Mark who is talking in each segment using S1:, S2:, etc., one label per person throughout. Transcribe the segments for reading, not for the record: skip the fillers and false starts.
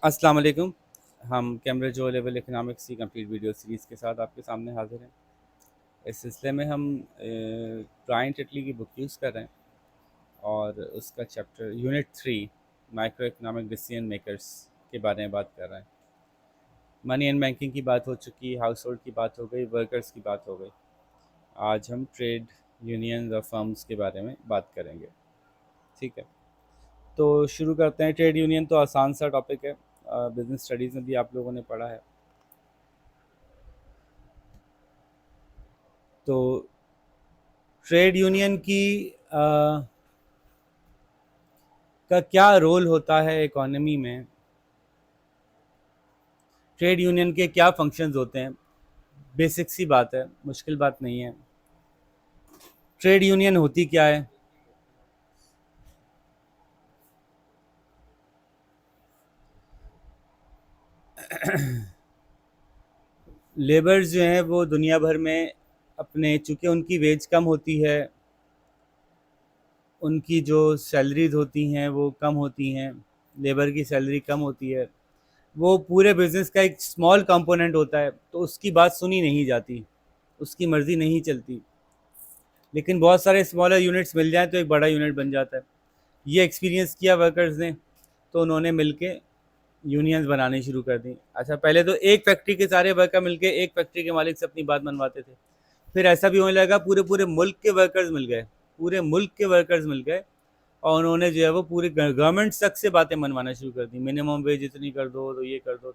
S1: अस्सलाम वालेकुम। हम कैम्ब्रिज ओ लेवल इकोनॉमिक्स की कंप्लीट वीडियो सीरीज़ के साथ आपके सामने हाज़िर हैं। इस सिलसिले में हम ब्रायन टिटली की बुक यूज़ कर रहे हैं और उसका chapter unit 3 micro economic decision makers के बारे में बात कर रहे हैं। मनी एंड बैंकिंग की बात हो चुकी, हाउस होल्ड की बात हो गई, वर्कर्स की बात हो गई। आज हम ट्रेड यूनियन और फर्म्स के बारे में बात करेंगे। ठीक है, तो शुरू करते हैं। ट्रेड यूनियन तो आसान सा टॉपिक है, बिजनेस स्टडीज़ में भी आप लोगों ने पढ़ा है। तो ट्रेड यूनियन की का क्या रोल होता है इकोनॉमी में, ट्रेड यूनियन के क्या फंक्शंस होते हैं। बेसिक सी बात है, मुश्किल बात नहीं है। ट्रेड यूनियन होती क्या है? लेबर्स जो हैं वो दुनिया भर में अपने, चूँकि उनकी वेज कम होती है, उनकी जो सैलरीज होती हैं वो कम होती हैं, लेबर की सैलरी कम होती है, वो पूरे बिजनेस का एक स्मॉल कंपोनेंट होता है, तो उसकी बात सुनी नहीं जाती, उसकी मर्ज़ी नहीं चलती। लेकिन बहुत सारे स्मॉलर यूनिट्स मिल जाएँ तो एक बड़ा यूनिट बन जाता है। ये एक्सपीरियंस किया वर्कर्स ने, तो उन्होंने मिलके यूनियंस बनानी शुरू कर दी। अच्छा, पहले तो एक फैक्ट्री के सारे वर्कर मिलके एक फैक्ट्री के मालिक से अपनी बात मनवाते थे। फिर ऐसा भी होने लगा, पूरे पूरे मुल्क के वर्कर्स मिल गए, पूरे मुल्क के वर्कर्स मिल गए और उन्होंने जो है वो पूरे गवर्नमेंट तक से बातें मनवाना शुरू कर दी। मिनिमम वेज इतनी कर दो, तो ये कर दो।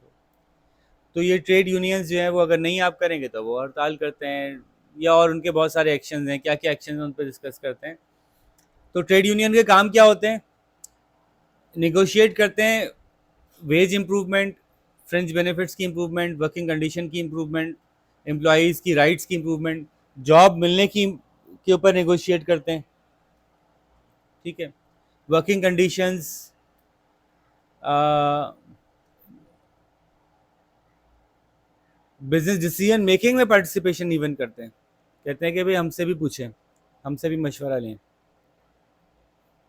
S1: तो ये ट्रेड यूनियंस जो है वो अगर नहीं आप करेंगे तो वो हड़ताल करते हैं, या और उनके बहुत सारे एक्शंस हैं। क्या क्या एक्शंस हैं उन पर डिस्कस करते हैं। तो ट्रेड यूनियन के काम क्या होते हैं? निगोशिएट करते हैं वेज इम्प्रूवमेंट, फ्रिंज बेनिफिट्स की इम्प्रूवमेंट, वर्किंग कंडीशन की इम्प्रूवमेंट, एम्प्लॉयज़ की राइट्स की इम्प्रूवमेंट, जॉब मिलने की के ऊपर नेगोशिएट करते हैं। ठीक है, working conditions, business decision making में पार्टिसिपेशन इवन करते हैं। कहते हैं कि भाई हमसे भी पूछें, हमसे भी मशवरा लें।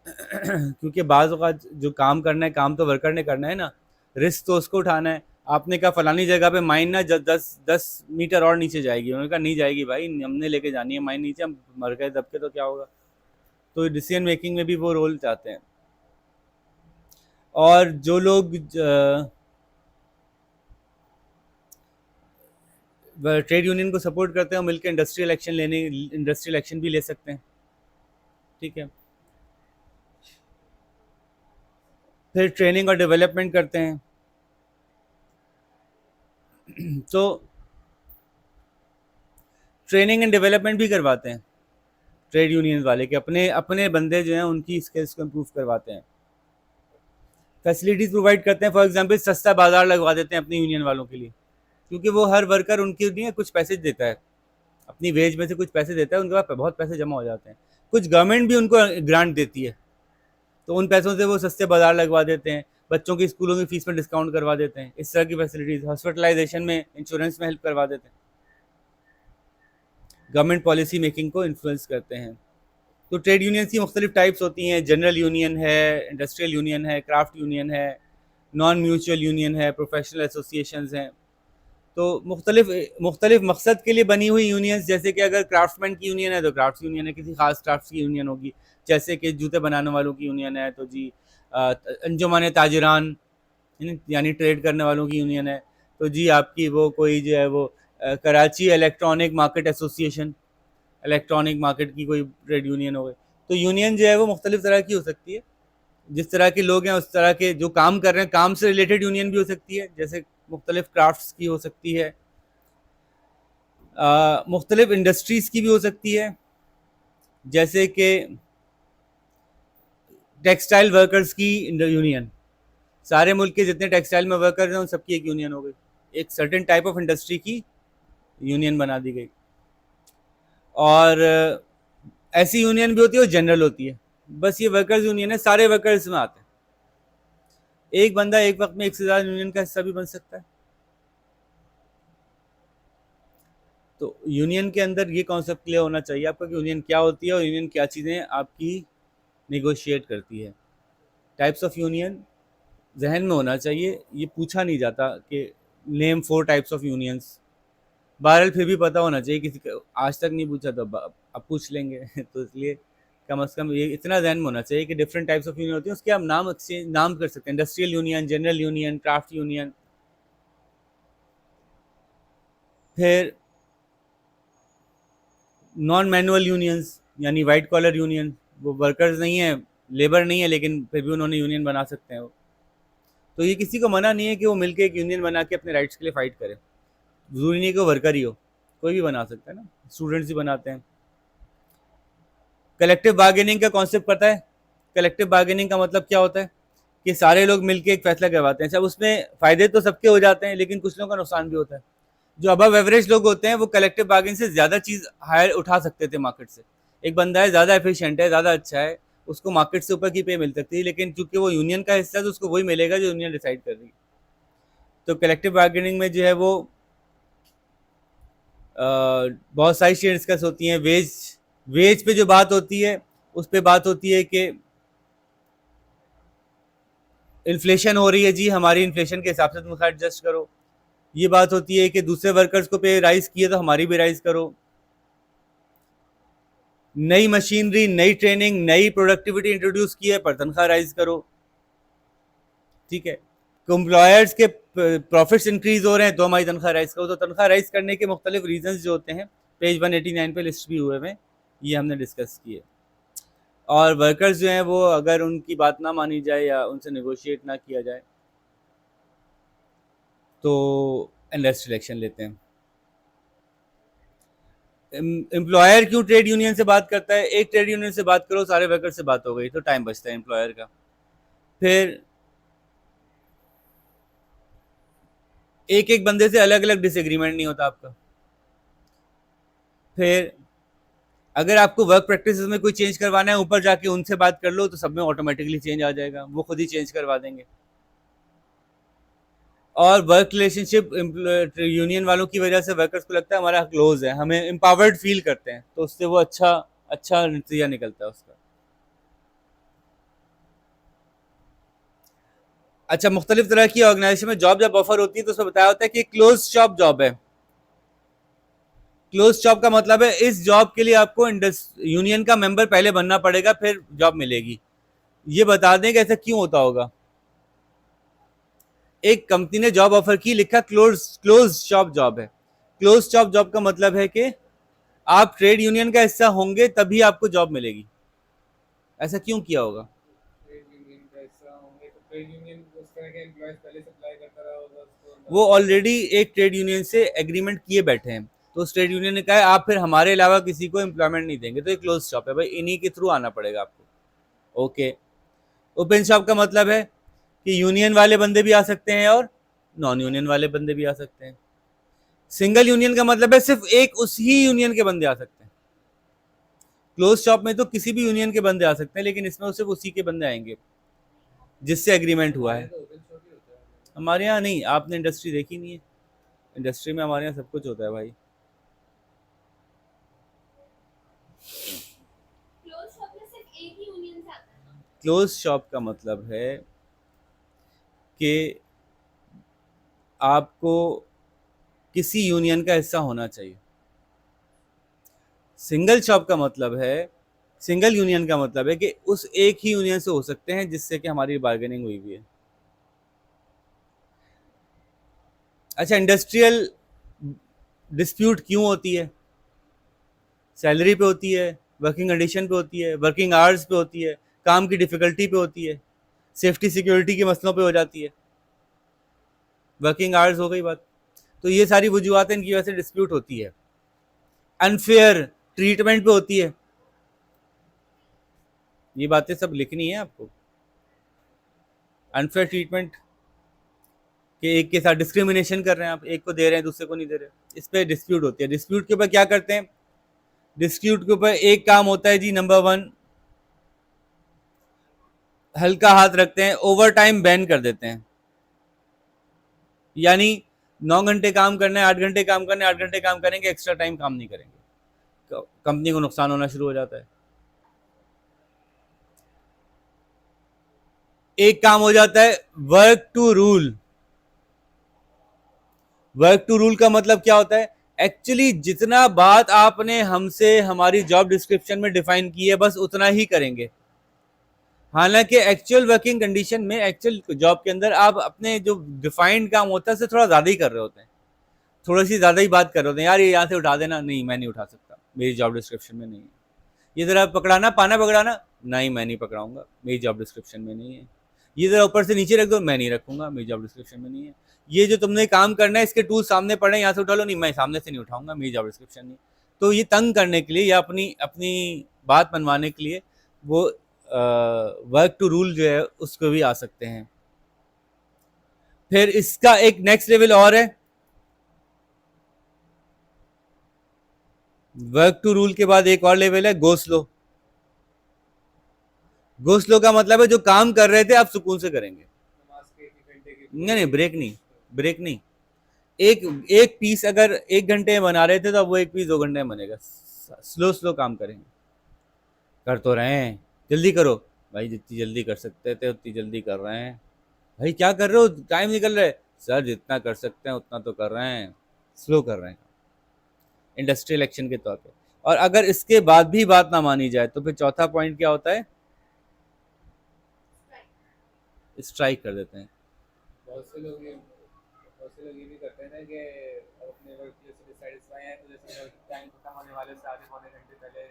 S1: क्योंकि बाज़ औक़ात जो काम करना है, काम तो वर्कर ने करना है ना, रिस्क तो उसको उठाना है। आपने कहा फलानी जगह पे माइन ना 10 मीटर और नीचे जाएगी, उन्होंने कहा नहीं जाएगी भाई, हमने लेके जानी है माइन नीचे, हम मर गए दब के तो क्या होगा। तो डिसीजन मेकिंग में भी वो रोल चाहते हैं। और जो लोग ट्रेड यूनियन को सपोर्ट करते हैं, मिलकर इंडस्ट्रियल एक्शन भी ले सकते हैं। ठीक है, फिर ट्रेनिंग और डेवलपमेंट करते हैं। तो ट्रेनिंग एंड डेवलपमेंट भी करवाते हैं ट्रेड यूनियन वाले, के अपने अपने बंदे जो हैं उनकी स्किल्स को इम्प्रूव करवाते हैं। फैसिलिटीज़ प्रोवाइड करते हैं, फॉर एग्जांपल सस्ता बाजार लगवा देते हैं अपनी यूनियन वालों के लिए, क्योंकि वो हर वर्कर उनके लिए कुछ पैसे देता है, अपनी वेज में से कुछ पैसे देता है, उनके पास बहुत पैसे जमा हो जाते हैं। कुछ गवर्नमेंट भी उनको ग्रांट देती है, तो उन पैसों से वो सस्ते बाजार लगवा देते हैं, बच्चों की स्कूलों की फीस में डिस्काउंट करवा देते हैं। इस तरह की फैसिलिटीज़, हॉस्पिटलाइजेशन में, इंश्योरेंस में हेल्प करवा देते हैं। गवर्नमेंट पॉलिसी मेकिंग को इन्फ्लुएंस करते हैं। तो ट्रेड यूनियंस की मुख्तलिफ टाइप्स होती हैं। जनरल यूनियन है, इंडस्ट्रियल यूनियन है, क्राफ्ट यूनियन है, नॉन म्यूचुअल यूनियन है, प्रोफेशनल एसोसिएशंस हैं। तो मुख्तलिफ मुख्तलिफ मकसद के लिए बनी हुई यूनियंस, जैसे कि अगर क्राफ्टमैन की यूनियन है तो क्राफ्ट यूनियन है, किसी खास क्राफ्ट की यूनियन होगी। जैसे कि जूते बनाने वालों की यूनियन है तो जी अंजुमन ताजरान, यानी ट्रेड करने वालों की यूनियन है तो जी आपकी वो कोई जो है वो Karachi electronic market association, electronic market की कोई ट्रेड यूनियन हो गई। तो यूनियन जो है वो मुख्तलिफ तरह की हो सकती है। जिस तरह के लोग हैं उस तरह के जो काम कर रहे हैं, काम से रिलेटेड यूनियन भी हो सकती है, जैसे मुख्तलिफ क्राफ्ट्स की हो सकती है, मुख्तलिफ इंडस्ट्रीज़ की भी हो सकती है, जैसे कि टेक्सटाइल वर्कर्स की यूनियन। सारे मुल्क के जितने टेक्सटाइल में वर्कर्स हैं उन सबकी एक यूनियन हो गई, एक सर्टेन टाइप ऑफ इंडस्ट्री की यूनियन बना दी गई। और ऐसी यूनियन भी होती है और जनरल होती है। बस ये वर्कर्स यूनियन है, सारे वर्कर्स में आते हैं। एक बंदा एक वक्त में एक से ज़्यादा यूनियन का हिस्सा भी बन सकता है। तो यूनियन के अंदर ये कॉन्सेप्ट क्लियर होना चाहिए आपका कि यूनियन क्या होती है और यूनियन क्या चीज़ें आपकी निगोशिएट करती है। टाइप्स ऑफ यूनियन, जहन में होना चाहिए, ये पूछा नहीं जाता कि नेम 4 टाइप्स ऑफ यूनियंस। बहरहाल फिर भी पता होना चाहिए, किसी को आज तक नहीं पूछा तो अब पूछ लेंगे तो इसलिए कम से कम ये इतना ध्यान में होना चाहिए कि डिफरेंट टाइप्स ऑफ यूनियन होती है, उसके हम नाम एक्सचेंज नाम कर सकते हैं, industrial union, general union, craft union. फिर नॉन मैनुअल यूनियंस यानी वाइट कॉलर यूनियन, वो वर्कर्स नहीं है, लेबर नहीं है, लेकिन फिर भी उन्होंने यूनियन बना सकते हैं वो। तो ये किसी को मना नहीं है कि वो मिलकर एक यूनियन बना के अपने राइट्स के लिए फाइट करे। जरूरी नहीं कि वो वर्कर ही हो, कोई भी बना सकता है ना, स्टूडेंट्स भी बनाते हैं। कलेक्टिव बार्गेनिंग का कॉन्सेप्ट पता है? कलेक्टिव बार्गेनिंग का मतलब क्या होता है कि सारे लोग मिलकर एक फैसला करवाते हैं। सब उसमें फायदे तो सबके हो जाते हैं, लेकिन कुछ लोगों का नुकसान भी होता है। जो अबव एवरेज लोग होते हैं वो कलेक्टिव बार्गेन से ज्यादा चीज हायर उठा सकते थे मार्केट से। एक बंदा है ज्यादा एफिशिएंट है, ज्यादा अच्छा है, उसको मार्केट से ऊपर की पे मिल सकती है, लेकिन चूंकि वो यूनियन का हिस्सा है तो उसको वही मिलेगा जो यूनियन डिसाइड कर रही है। तो कलेक्टिव बार्गेनिंग में जो है वो बहुत सारी चीजें डिस्कस होती हैं। वेज वेज पे जो बात होती है, उस पे बात होती है कि इन्फ्लेशन हो रही है जी, हमारी इन्फ्लेशन के हिसाब से तुम एडजस्ट करो। ये बात होती है कि दूसरे वर्कर्स को पे राइज किए तो हमारी भी राइज करो। नई मशीनरी, नई ट्रेनिंग, नई प्रोडक्टिविटी इंट्रोड्यूस की है पर तनख्वाह राइज करो। ठीक है, एम्प्लॉयर्स के प्रॉफिट्स इंक्रीज हो रहे हैं तो हमारी तनख्वाह राइज करो। तो तनख्वाह राइज करने के मुख्तलिफ रीजन जो होते हैं पेज 189 पे लिस्ट भी हुए हैं, ये हमने डिस्कस किए। और वर्कर्स जो हैं वो अगर उनकी बात ना मानी जाए या उनसे नेगोशिएट ना किया जाए तो इंडस्ट्रियल एक्शन लेते हैं। एम्प्लॉयर क्यों ट्रेड यूनियन से बात करता है? एक ट्रेड यूनियन से बात करो, सारे वर्कर से बात हो गई, तो टाइम बचता है एम्प्लॉयर का। फिर एक एक बंदे से अलग अलग डिसएग्रीमेंट नहीं होता आपका। फिर अगर आपको वर्क प्रैक्टिस में कोई चेंज करवाना है, ऊपर जाके उनसे बात कर लो तो सब में ऑटोमेटिकली चेंज आ जाएगा, वो खुद ही चेंज करवा देंगे। और वर्क रिलेशनशिप यूनियन वालों की वजह से वर्कर्स को लगता है हमारा क्लोज है, हमें एम्पावर्ड फील करते हैं, तो उससे वो अच्छा अच्छा नतीजा निकलता है उसका। अच्छा, मुख्तलिफ तरह की ऑर्गेनाइजेशन में जॉब जब ऑफर होती है तो उसमें बताया होता है कि क्लोज शॉप जॉब है। क्लोज शॉप का मतलब है इस जॉब के लिए आपको यूनियन का मेंबर पहले बनना पड़ेगा फिर जॉब मिलेगी। ये बता दें कि ऐसा क्यों होता होगा। एक कंपनी ने जॉब ऑफर की, लिखा क्लोज क्लोज शॉप जॉब है। क्लोज शॉप जॉब का मतलब है कि आप ट्रेड यूनियन का हिस्सा होंगे तभी आपको जॉब मिलेगी। ऐसा क्यों किया होगा?
S2: ट्रेड यूनियन का हिस्सा होंगे तो ट्रेड यूनियन उस तरह के एम्प्लॉयज पहले सप्लाई करता रहा होगा उसको
S1: वो
S2: अंदर से।
S1: ऑलरेडी एक ट्रेड यूनियन से एग्रीमेंट किए बैठे हैं, तो उस ट्रेड यूनियन ने कहा है आप फिर हमारे अलावा किसी को एम्प्लॉयमेंट नहीं देंगे, तो ये क्लोज शॉप है भाई, इन्हीं के थ्रू आना पड़ेगा आपको। ओके। ओपन शॉप का मतलब है कि यूनियन वाले बंदे भी आ सकते हैं और नॉन यूनियन वाले बंदे भी आ सकते हैं। सिंगल यूनियन का मतलब है सिर्फ एक उसी यूनियन के बंदे आ सकते हैं। क्लोज शॉप में तो किसी भी यूनियन के बंदे आ सकते हैं, लेकिन इसमें सिर्फ उसी के बंदे आएंगे जिससे एग्रीमेंट हुआ
S2: हमारे
S1: है।
S2: यहाँ तो ओपन शॉप ही होता है।
S1: हमारे यहाँ नहीं, आपने इंडस्ट्री देखी नहीं है। इंडस्ट्री में हमारे यहाँ सब कुछ होता है भाई।
S3: क्लोज शॉप में सिर्फ एक ही यूनियन से आता है ना।
S1: क्लोज शॉप का मतलब है कि आपको किसी यूनियन का हिस्सा होना चाहिए। सिंगल शॉप का मतलब है, सिंगल यूनियन का मतलब है कि उस एक ही यूनियन से हो सकते हैं जिससे कि हमारी बार्गेनिंग हुई हुई है। अच्छा, इंडस्ट्रियल डिस्प्यूट क्यों होती है? सैलरी पे होती है, वर्किंग कंडीशन पे होती है, वर्किंग आवर्स पे होती है, काम की डिफिकल्टी पे होती है, सेफ्टी सिक्योरिटी के मसलों पे हो जाती है। वर्किंग आवर्स हो गई बात। तो ये सारी वजूहत इनकी वजह से डिस्प्यूट होती है। अनफेयर ट्रीटमेंट पे होती है। ये बातें सब लिखनी है आपको। अनफेयर ट्रीटमेंट कि एक के साथ डिस्क्रिमिनेशन कर रहे हैं आप, एक को दे रहे हैं दूसरे को नहीं दे रहे, इस पर डिस्प्यूट होती है। डिस्प्यूट के ऊपर क्या करते हैं? डिस्प्यूट के ऊपर एक काम होता है जी, नंबर 1 हल्का हाथ रखते हैं, ओवर टाइम बैन कर देते हैं। यानी 9 घंटे काम करना है, 8 घंटे काम करना है, 8 घंटे काम करेंगे, एक्स्ट्रा टाइम काम नहीं करेंगे, कंपनी को नुकसान होना शुरू हो जाता है। एक काम हो जाता है work to rule. Work to rule का मतलब क्या होता है? एक्चुअली जितना बात आपने हमसे हमारी जॉब डिस्क्रिप्शन में डिफाइन की है बस उतना ही करेंगे। हालांकि एक्चुअल वर्किंग कंडीशन में एक्चुअल जॉब के अंदर आप अपने जो डिफाइंड काम होता है उससे थोड़ा ज्यादा ही कर रहे होते हैं, थोड़ी सी ज्यादा ही बात कर रहे होते हैं। यार ये यहाँ से उठा देना, नहीं मैं नहीं उठा सकता, मेरी जॉब डिस्क्रिप्शन में नहीं है। ये जरा पकड़ाना, पाना पकड़ाना, नहीं मैं नहीं पकड़ाऊंगा, मेरी जॉब डिस्क्रिप्शन में नहीं है। ये जरा ऊपर से नीचे रख दो, मैं नहीं रखूंगा, मेरी जॉब डिस्क्रिप्शन में नहीं है। ये जो तुमने काम करना है इसके टूल सामने पड़े हैं, यहाँ से उठा लो, नहीं मैं सामने से नहीं उठाऊंगा, मेरी जॉब डिस्क्रिप्शन नहीं। तो ये तंग करने के लिए या अपनी अपनी बात मनवाने के लिए वो वर्क टू रूल जो है उसको भी आ सकते हैं। फिर इसका एक नेक्स्ट लेवल और है, वर्क टू रूल के बाद एक और लेवल है गो स्लो। गो स्लो का मतलब है जो काम कर रहे थे आप सुकून से करेंगे।
S2: नमाज के 1 घंटे की
S1: नहीं ब्रेक नहीं, ब्रेक नहीं। एक एक पीस अगर 1 घंटे में बना रहे थे तो अब वो एक पीस 2 घंटे में बनेगा। स्लो स्लो काम करेंगे, कर तो रहे हैं, जल्दी करो भाई, जितनी जल्दी कर सकते थे उतनी जल्दी कर रहे हैं। भाई क्या कर रहे हो, टाइम निकल रहा है। सर जितना कर सकते हैं उतना तो कर रहे हैं, स्लो कर रहे हैं, इंडस्ट्रियल एक्शन के तौर पे। और अगर इसके बाद भी बात ना मानी जाए तो फिर चौथा पॉइंट क्या होता है? स्ट्राइक कर देते हैं।
S2: बहुत से लोग ये भी करते हैं ना कि अपने वर्क प्लेस से डिससेटिस्फाई हैं तो जैसे टाइम खत्म होने वाले से आधे पौने घंटे पहले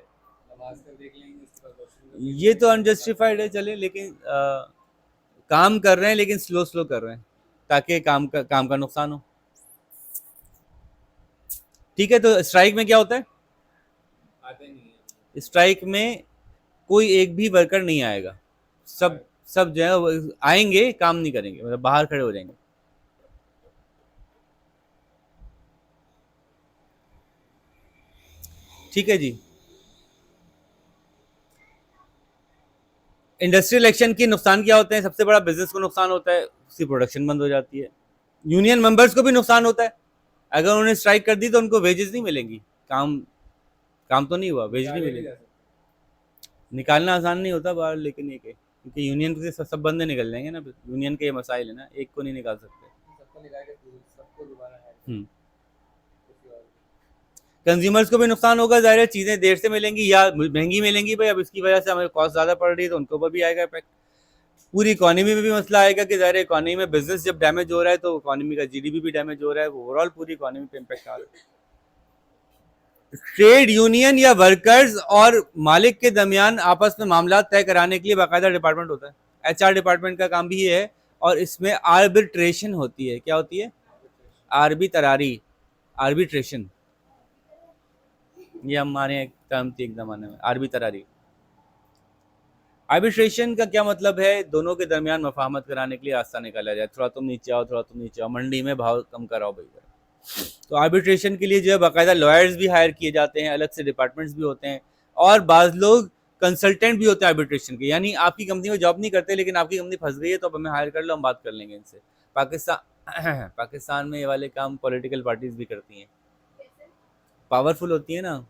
S2: नमाज कर देख लेंगे, उसके बाद वॉशरूम
S1: ये तो अनजस्टिफाइड है, चले, लेकिन काम कर रहे हैं लेकिन स्लो स्लो कर रहे हैं ताकि काम का नुकसान हो। ठीक है, तो स्ट्राइक में क्या होता है?
S2: आते नहीं है।
S1: स्ट्राइक में कोई एक भी वर्कर नहीं आएगा, सब सब जो है वो आएंगे, काम नहीं करेंगे, मतलब बाहर खड़े हो जाएंगे। ठीक है जी। इंडस्ट्रियल एक्शन के नुकसान क्या होते हैं? सबसे बड़ा बिजनेस को नुकसान होता है, उसकी प्रोडक्शन बंद हो जाती है। यूनियन मेंबर्स को भी नुकसान होता है, अगर उन्होंने स्ट्राइक कर दी तो उनको वेजेस नहीं मिलेंगी, काम काम तो नहीं हुआ, वेज नहीं मिलेगी। निकालना आसान नहीं होता बाहर, लेकिन ये क्योंकि यूनियन से सब बंदे निकल जाएंगे ना, यूनियन के ये मसाइल है ना, एक को नहीं निकाल सकते।
S2: सबको निकाल के सबको दोबारा हायर
S1: हम्म।
S2: किसी और
S1: कंज्यूमर्स को भी नुकसान होगा, जाहिर है चीजें देर से मिलेंगी या महंगी मिलेंगी भाई, अब इसकी वजह से हमें कॉस्ट ज्यादा पड़ रही है तो उनको ऊपर भी आएगा इफेक्ट। पूरी इकोनॉमी में भी मसला आएगा कि जाहिर है इकोनॉमी में बिजनेस जब डैमेज हो रहा है तो इकोनॉमी का जीडीपी भी डैमेज हो रहा है, ओवरऑल पूरी इकोनॉमी पे इम्पैक्ट आ रहा है। ट्रेड यूनियन या वर्कर्स और मालिक के दरमियान आपस में मामला तय कराने के लिए बाकायदा डिपार्टमेंट होता है, एचआर डिपार्टमेंट का काम भी ये है। और इसमें आर्बिट्रेशन होती है। क्या होती है? आरबी तरारी, आर्बिट्रेशन, ये हमारे एक टर्म थी एक जमाने में, आरबी तरारी। आर्बिट्रेशन का क्या मतलब है? दोनों के दरमियान मफाहमत कराने के लिए रास्ता निकाला जाए, थोड़ा तुम नीचे आओ, थोड़ा तुम नीचे आओ, मंडी में भाव कम कराओ भाई। तो आर्बिट्रेशन के लिए जो है बाकायदा लॉयर्स भी हायर किए जाते हैं, अलग से डिपार्टमेंट्स भी होते हैं, और बाज लोग कंसल्टेंट भी होते हैं आर्बिट्रेशन के। यानी आपकी कंपनी में जॉब नहीं करते लेकिन आपकी कंपनी फंस गई है तो अब हमें हायर कर लो, हम बात कर लेंगे इनसे। पाकिस्तान में ये वाले काम पॉलिटिकल पार्टीज भी करती हैं, पावरफुल होती है ना,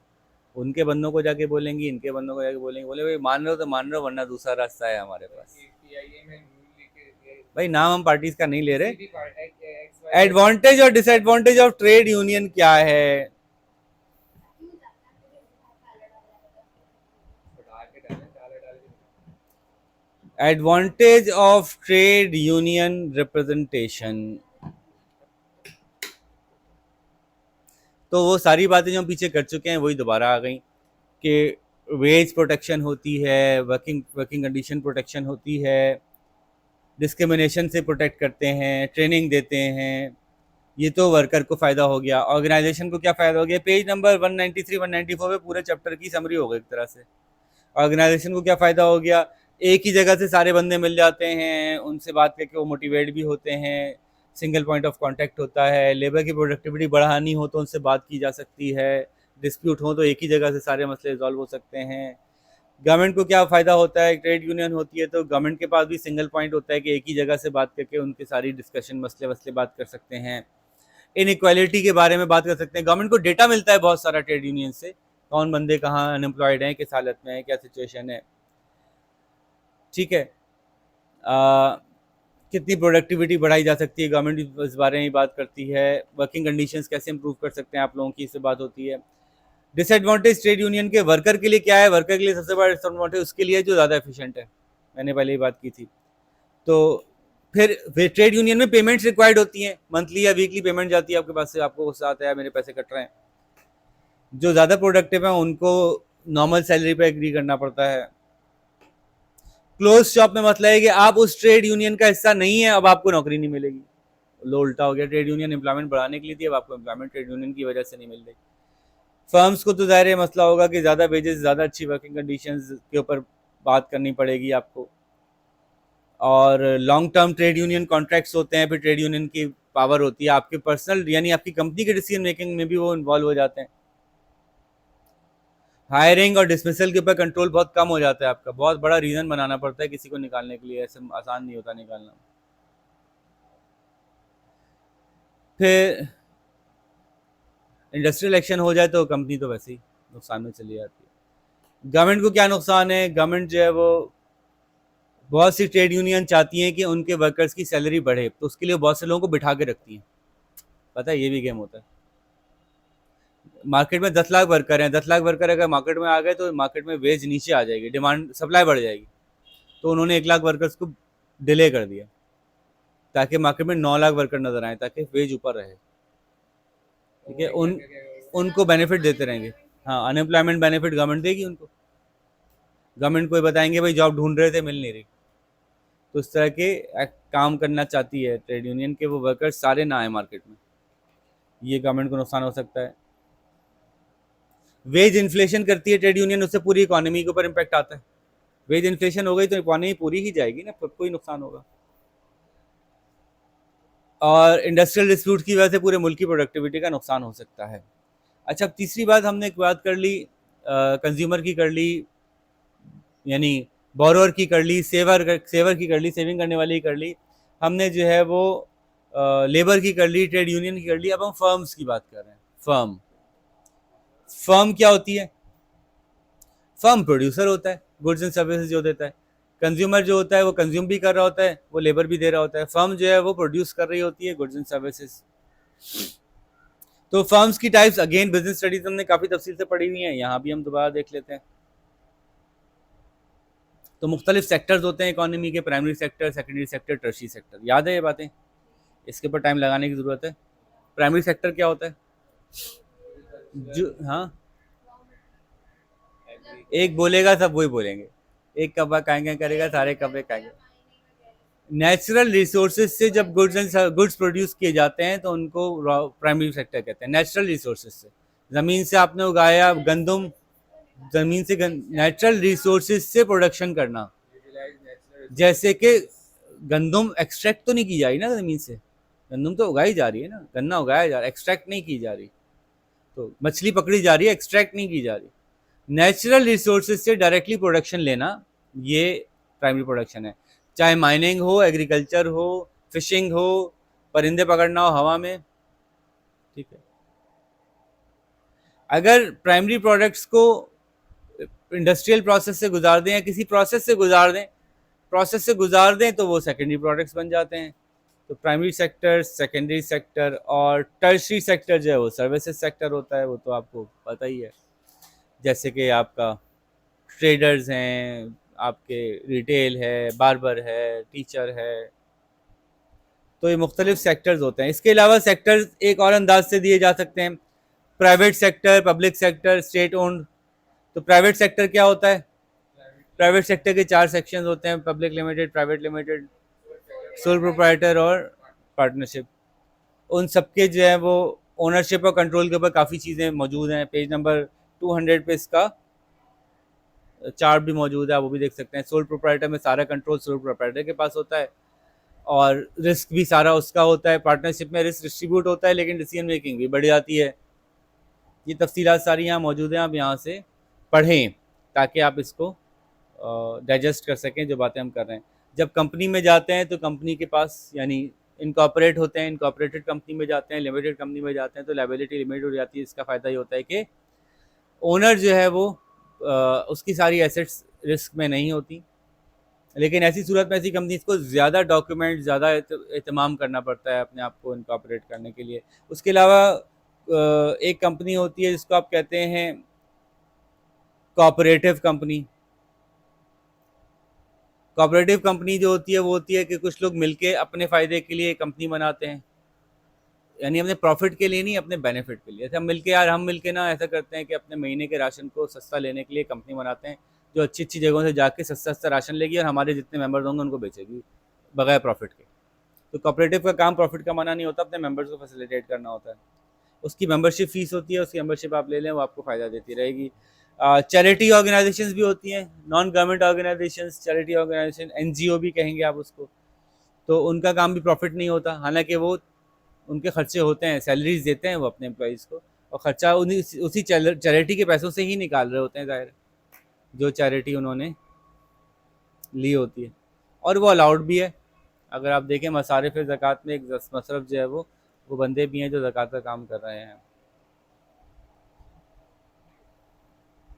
S1: उनके बंदों को जाके बोलेंगी, इनके बंदों को जाके बोलेंगे, बोले भाई मान रहे हो तो मान रहे हो, वरना दूसरा रास्ता है हमारे पास।
S2: पीआईए में लेके
S1: भाई नाम हम पार्टीज का नहीं ले रहे।
S2: सीधी पार्टी
S1: एडवांटेज और डिसएडवांटेज ऑफ ट्रेड यूनियन क्या है? Advantage of trade union representation, तो वो सारी बातें जो हम पीछे कर चुके हैं वही दोबारा आ गई कि वेज प्रोटेक्शन होती है, वर्किंग कंडीशन प्रोटेक्शन होती है, डिस्क्रिमिनेशन से प्रोटेक्ट करते हैं, ट्रेनिंग देते हैं। ये तो वर्कर को फ़ायदा हो गया। ऑर्गेनाइजेशन को क्या फ़ायदा हो गया? पेज नंबर 193 194 में पूरे चैप्टर की समरी हो गई एक तरह से। ऑर्गेनाइजेशन को क्या फ़ायदा हो गया? एक ही जगह से सारे बंदे मिल जाते हैं, उनसे बात करके वो मोटिवेट भी होते हैं, सिंगल पॉइंट ऑफ कांटेक्ट होता है, लेबर की प्रोडक्टिविटी बढ़ानी हो तो उनसे बात की जा सकती है, डिस्प्यूट हो तो एक ही जगह से सारे मसले रिजॉल्व हो सकते हैं। गवर्नमेंट को क्या फ़ायदा होता है? ट्रेड यूनियन होती है तो गवर्नमेंट के पास भी सिंगल पॉइंट होता है कि एक ही जगह से बात करके उनकी सारी डिस्कशन मसले वसले बात कर सकते हैं, इनइक्वालिटी के बारे में बात कर सकते हैं। गवर्नमेंट को डेटा मिलता है बहुत सारा ट्रेड यूनियन से, कौन बंदे कहाँ अनएम्प्लॉयड हैं, किस हालत में है, क्या सिचुएशन है। ठीक है। कितनी प्रोडक्टिविटी बढ़ाई जा सकती है, गवर्नमेंट इस बारे में बात करती है। वर्किंग कंडीशंस कैसे इंप्रूव कर सकते हैं आप लोगों की, इससे बात होती है। डिसएडवांटेज ट्रेड यूनियन के वर्कर के लिए क्या है, वर्कर के लिए सबसे बड़ा डिसएडवांटेज उसके लिए जो ज़्यादा एफिशिएंट है, मैंने पहले ही बात की थी। तो फिर ट्रेड यूनियन में पेमेंट्स रिक्वायर्ड होती हैं, मंथली या वीकली पेमेंट जाती है आपके पास से, आपको गुस्सा आता है मेरे पैसे कट रहे हैं। जो ज़्यादा प्रोडक्टिव है उनको नॉर्मल सैलरी पे एग्री करना पड़ता है। क्लोज शॉप में मतलब है कि आप उस ट्रेड यूनियन का हिस्सा नहीं है, अब आपको नौकरी नहीं मिलेगी। लो उल्टा हो गया, ट्रेड यूनियन एम्प्लॉयमेंट बढ़ाने के लिए थी, अब आपको एम्प्लॉयमेंट ट्रेड यूनियन की वजह से नहीं मिल रही। फर्म्स को तो ज़ाहिर मसला होगा कि ज़्यादा वेजेस, ज़्यादा अच्छी वर्किंग कंडीशंस के ऊपर बात करनी पड़ेगी आपको। और long term trade union contracts होते हैं, फिर ट्रेड यूनियन की पावर होती है आपके पर्सनल यानी आपकी कंपनी के डिसीजन मेकिंग में भी वो इन्वॉल्व हो जाते हैं। हायरिंग और डिसमिसल के ऊपर कंट्रोल बहुत कम हो जाता है आपका, बहुत बड़ा रीज़न बनाना पड़ता है किसी को निकालने के लिए, ऐसे आसान नहीं होता निकालना। फिर इंडस्ट्रियल एक्शन हो जाए तो कंपनी तो वैसे ही नुकसान में चली जाती है। गवर्नमेंट को क्या नुकसान है, गवर्नमेंट जो है वो बहुत सी ट्रेड यूनियन चाहती हैं कि उनके वर्कर्स की सैलरी बढ़े, तो उसके लिए बहुत से लोगों को बिठा के रखती हैं। पता है, ये भी गेम होता है। मार्केट में 10 लाख वर्कर हैं, 10 लाख वर्कर अगर मार्केट में आ गए तो मार्केट में वेज नीचे आ जाएगी, डिमांड सप्लाई बढ़ जाएगी। तो उन्होंने 1 लाख वर्कर्स को डिले कर दिया ताकि मार्केट में 9 लाख वर्कर नजर आए, ताकि वेज ऊपर रहे। ठीक है, उनको बेनिफिट देते रहेंगे। हाँ, अनएम्प्लॉयमेंट बेनिफिट गवर्नमेंट देगी उनको। गवर्नमेंट को ही बताएंगे भाई जॉब ढूंढ रहे थे मिल नहीं रही, तो इस तरह के काम करना चाहती है ट्रेड यूनियन के वो वर्कर्स सारे ना आए मार्केट में, ये गवर्नमेंट को नुकसान हो सकता है। वेज इन्फ्लेशन करती है ट्रेड यूनियन, उससे पूरी इकोनॉमी के ऊपर इम्पैक्ट आता है। वेज इन्फ्लेशन हो गई तो इकोनॉमी पूरी ही जाएगी ना, सबको ही नुकसान होगा। और इंडस्ट्रियल डिस्प्यूट की वजह से पूरे मुल्क की प्रोडक्टिविटी का नुकसान हो सकता है। अच्छा, अब तीसरी बात हमने एक बात कर ली, कंज्यूमर की कर ली, यानी बोरोअर की कर ली, सेवर की कर ली, सेविंग करने वाली की कर ली, हमने जो है वो लेबर की कर ली, ट्रेड यूनियन की कर ली। अब हम फर्म्स की बात कर रहे हैं। फर्म क्या होती है? फर्म प्रोड्यूसर होता है, गुड्स एंड सर्विसेज जो देता है। कंज्यूमर जो होता है वो कंज्यूम भी कर रहा होता है, वो लेबर भी दे रहा होता है। फर्म जो है वो प्रोड्यूस कर रही होती है गुड्स एंड सर्विसेज। तो फर्म्स की टाइप्स अगेन बिजनेस स्टडीज हमने काफ़ी तफसील से पढ़ी हुई हैं, यहाँ भी हम दोबारा देख लेते हैं। तो मुख्तलिफ सेक्टर्स होते हैं इकोनॉमी के, primary sector, secondary sector, tertiary sector. याद है ये बातें, इसके ऊपर टाइम लगाने की ज़रूरत है। प्राइमरी सेक्टर क्या होता है? जो हाँ, एक बोलेगा सब वही बोलेंगे, एक कब्बा काएंगे करेगा सारे कब्बे काएंगे। नेचुरल रिसोर्सेज से जब गुड्स प्रोड्यूस किए जाते हैं तो उनको प्राइमरी सेक्टर कहते हैं। नेचुरल रिसोर्सेज से, ज़मीन से आपने उगाया गंदम, ज़मीन से नेचुरल रिसोर्सेज से प्रोडक्शन करना, जैसे कि गंदम एक्सट्रैक्ट तो नहीं की जा रही ना ज़मीन से, गंदम तो उगाई जा रही है ना, गन्ना उगाया जा रहा है, एक्सट्रैक्ट नहीं की जा रही। तो मछली पकड़ी जा रही है, एक्सट्रैक्ट नहीं की जा रही। नेचुरल रिसोर्सेज से डायरेक्टली प्रोडक्शन लेना, ये प्राइमरी प्रोडक्शन है। चाहे माइनिंग हो, एग्रीकल्चर हो, फिशिंग हो, परिंदे पकड़ना हो हवा में। ठीक है, अगर प्राइमरी प्रोडक्ट्स को इंडस्ट्रियल प्रोसेस से गुजार दें या किसी प्रोसेस से गुजार दें तो वो सेकेंडरी प्रोडक्ट्स बन जाते हैं। तो प्राइमरी सेक्टर, सेकेंडरी सेक्टर और टर्शियरी सेक्टर जो है वो सर्विसेज सेक्टर होता है, वो तो आपको पता ही है। जैसे कि आपका ट्रेडर्स हैं, आपके रिटेल है, बार्बर है, टीचर है, तो ये मुख्तलिफ सेक्टर्स होते हैं। इसके अलावा सेक्टर्स एक और अंदाज से दिए जा सकते हैं, private sector, public sector, state owned. तो प्राइवेट सेक्टर क्या होता है? प्राइवेट सेक्टर के 4 सेक्शंस होते हैं, public limited, private limited, sole proprietor और पार्टनरशिप। उन सबके जो है वो ओनरशिप और कंट्रोल के ऊपर काफ़ी चीज़ें मौजूद हैं। पेज नंबर 200 पे इसका चार्ट भी मौजूद है, वो भी देख सकते हैं। सोल प्रोप्राइटर में सारा कंट्रोल सोल प्रोप्राइटर के पास होता है और रिस्क भी सारा उसका होता है। पार्टनरशिप में रिस्क डिस्ट्रीब्यूट होता है लेकिन डिसीजन मेकिंग भी बढ़ जाती है। ये तफसीलात सारी यहाँ मौजूद हैं, आप यहाँ से पढ़ें ताकि आप इसको डाइजेस्ट कर सकें जो बातें हम कर रहे हैं। जब कंपनी में जाते हैं तो कंपनी के पास यानी इनकॉर्पोरेट होते हैं, इनकॉर्पोरेटेड कंपनी में जाते हैं, लिमिटेड कंपनी में जाते हैं तो लायबिलिटी लिमिट हो जाती है। इसका फ़ायदा ये होता है कि ओनर जो है वो उसकी सारी एसेट्स रिस्क में नहीं होती, लेकिन ऐसी सूरत में ऐसी कंपनीज को ज़्यादा डॉक्यूमेंट, ज़्यादा एहतमाम करना पड़ता है अपने आप को इनकॉर्पोरेट करने के लिए। उसके अलावा एक कंपनी होती है जिसको आप कहते हैं कोऑपरेटिव कंपनी। कोऑपरेटिव कंपनी जो होती है वो होती है कि कुछ लोग मिलके अपने फ़ायदे के लिए कंपनी बनाते हैं, यानी अपने प्रॉफिट के लिए नहीं, अपने बेनिफिट के लिए। ऐसे हम मिलके ना ऐसा करते हैं कि अपने महीने के राशन को सस्ता लेने के लिए कंपनी बनाते हैं, जो अच्छी अच्छी जगहों से जाके सस्ता सस्ता राशन लेगी और हमारे जितने मेंबर्स होंगे उनको बेचेगी बगैर प्रॉफिट के। तो कोऑपरेटिव का काम प्रॉफिट कमाना नहीं होता, अपने मेंबर्स को फैसिलिटेट करना होता है। उसकी मेंबरशिप फीस होती है, उसकी मेंबरशिप आप ले लें, वो आपको फ़ायदा देती रहेगी। चैरिटी ऑर्गेनाइजेशंस भी होती हैं, non government organisations, charity organisation, NGO भी कहेंगे आप उसको। तो उनका काम भी प्रॉफिट नहीं होता, हालांकि वो उनके खर्चे होते हैं, सैलरीज देते हैं वो अपने एम्प्लॉयज़ को, और खर्चा उसी चैरिटी के पैसों से ही निकाल रहे होते हैं ज़ाहिर, जो चैरिटी उन्होंने ली होती है। और वो अलाउड भी है। अगर आप देखें मसारिफ़ ज़कात में एक मसरफ जो है वो बंदे भी हैं जो ज़कात का काम कर रहे हैं।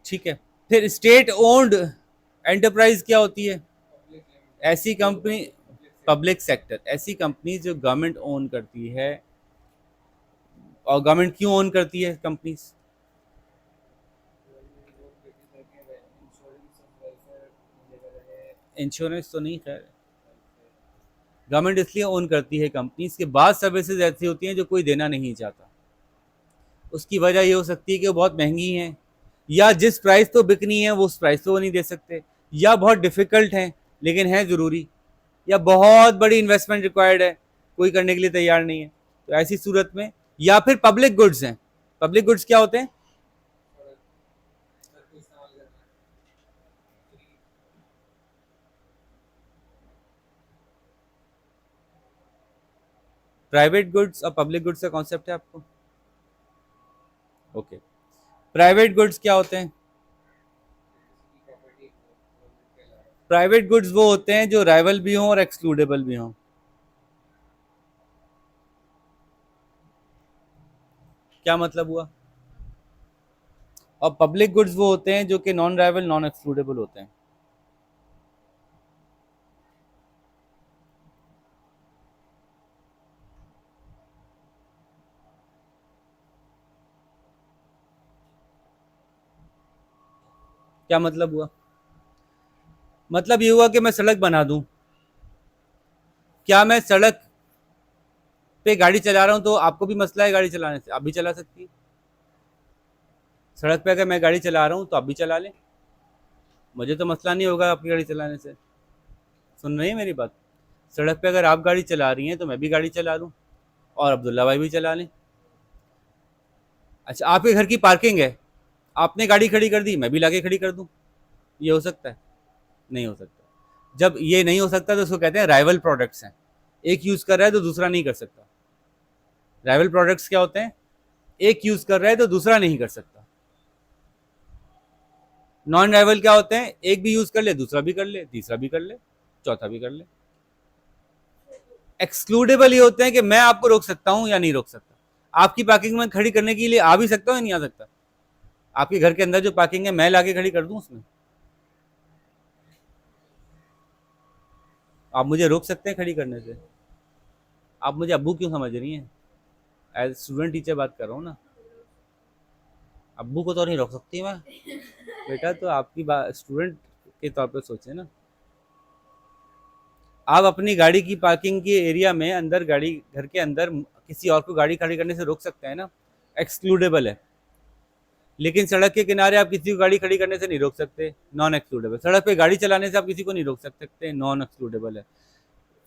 S1: ठीक है। फिर स्टेट ओन्ड एंटरप्राइज क्या होती है?
S2: पब्लिक लिमिटेड,
S1: ऐसी कंपनी, पब्लिक सेक्टर, ऐसी कंपनी जो गवर्नमेंट ओन करती है। और गवर्नमेंट क्यों ओन करती है कंपनीज?
S2: इंश्योरेंस ऑफ वेलफेयर वगैरह है,
S1: इंश्योरेंस तो नहीं, खैर गवर्नमेंट इसलिए ओन करती है कंपनीज के बाद सर्विसेज ऐसी होती हैं जो कोई देना नहीं चाहता। उसकी वजह ये हो सकती है कि वो बहुत महंगी हैं, या जिस प्राइस तो बिकनी है वो उस प्राइस तो वो नहीं दे सकते, या बहुत डिफ़िकल्ट हैं लेकिन हैं ज़रूरी, या बहुत बड़ी इन्वेस्टमेंट रिक्वायर्ड है, कोई करने के लिए तैयार नहीं है। तो ऐसी सूरत में, या फिर पब्लिक गुड्स हैं। पब्लिक गुड्स क्या होते हैं?
S2: और घर को इस्तेमाल करना फ्री।
S1: प्राइवेट गुड्स और पब्लिक गुड्स का कॉन्सेप्ट है आपको? ओके। प्राइवेट गुड्स क्या होते हैं?
S2: किसी की प्रॉपर्टी के अलावा
S1: प्राइवेट गुड्स वो होते हैं जो राइवल भी हों और एक्सक्लूडेबल भी हों। क्या मतलब हुआ? और पब्लिक गुड्स वो होते हैं जो कि नॉन राइवल, नॉन एक्सक्लूडेबल होते हैं। क्या मतलब हुआ? मतलब ये हुआ कि मैं सड़क बना दूं, क्या मैं सड़क पे गाड़ी चला रहा हूं तो आपको भी मसला है गाड़ी चलाने से? आप भी चला सकती हैं सड़क पे। अगर मैं गाड़ी चला रहा हूं तो आप भी चला लें, मुझे तो मसला नहीं होगा आपकी गाड़ी चलाने से। सुन रही है मेरी बात? सड़क पे अगर आप गाड़ी चला रही हैं तो मैं भी गाड़ी चला लूं, और अब्दुल्ला भाई भी चला लें। अच्छा, आपके घर की पार्किंग है, आपने गाड़ी खड़ी कर दी, मैं भी लाके खड़ी कर दूं, ये हो सकता है? नहीं हो सकता। जब ये नहीं हो सकता तो उसको कहते हैं राइवल प्रोडक्ट्स हैं। एक यूज कर रहा है तो दूसरा नहीं कर सकता। राइवल प्रोडक्ट्स क्या होते हैं? एक यूज कर रहा है तो दूसरा नहीं कर सकता। नॉन राइवल क्या होते हैं? एक भी यूज कर ले, दूसरा भी कर ले, तीसरा भी कर ले, चौथा भी कर ले। एक्सक्लूडेबल ये होते हैं कि मैं आपको रोक सकता हूं या नहीं रोक सकता। आपकी पार्किंग में खड़ी करने के लिए आ भी सकता हूं या नहीं आ सकता? आपके घर के अंदर जो पार्किंग है मैं लाके खड़ी कर दूं उसमें? आप मुझे रोक सकते हैं खड़ी करने से? आप मुझे अब्बू क्यों समझ रही हैं? एज स्टूडेंट टीचर बात कर रहा हूँ ना। अब्बू को तो नहीं रोक सकती मैं बेटा, तो आपकी बात स्टूडेंट के तौर पे सोचे ना। आप अपनी गाड़ी की पार्किंग के एरिया में अंदर, गाड़ी घर के अंदर किसी और को गाड़ी खड़ी करने से रोक सकते हैं ना, एक्सक्लूडेबल है। लेकिन सड़क के किनारे आप किसी को गाड़ी खड़ी करने से नहीं रोक सकते, नॉन एक्सक्लूडेबल। सड़क पे गाड़ी चलाने से आप किसी को नहीं रोक सकते, नॉन एक्सक्लूडेबल है।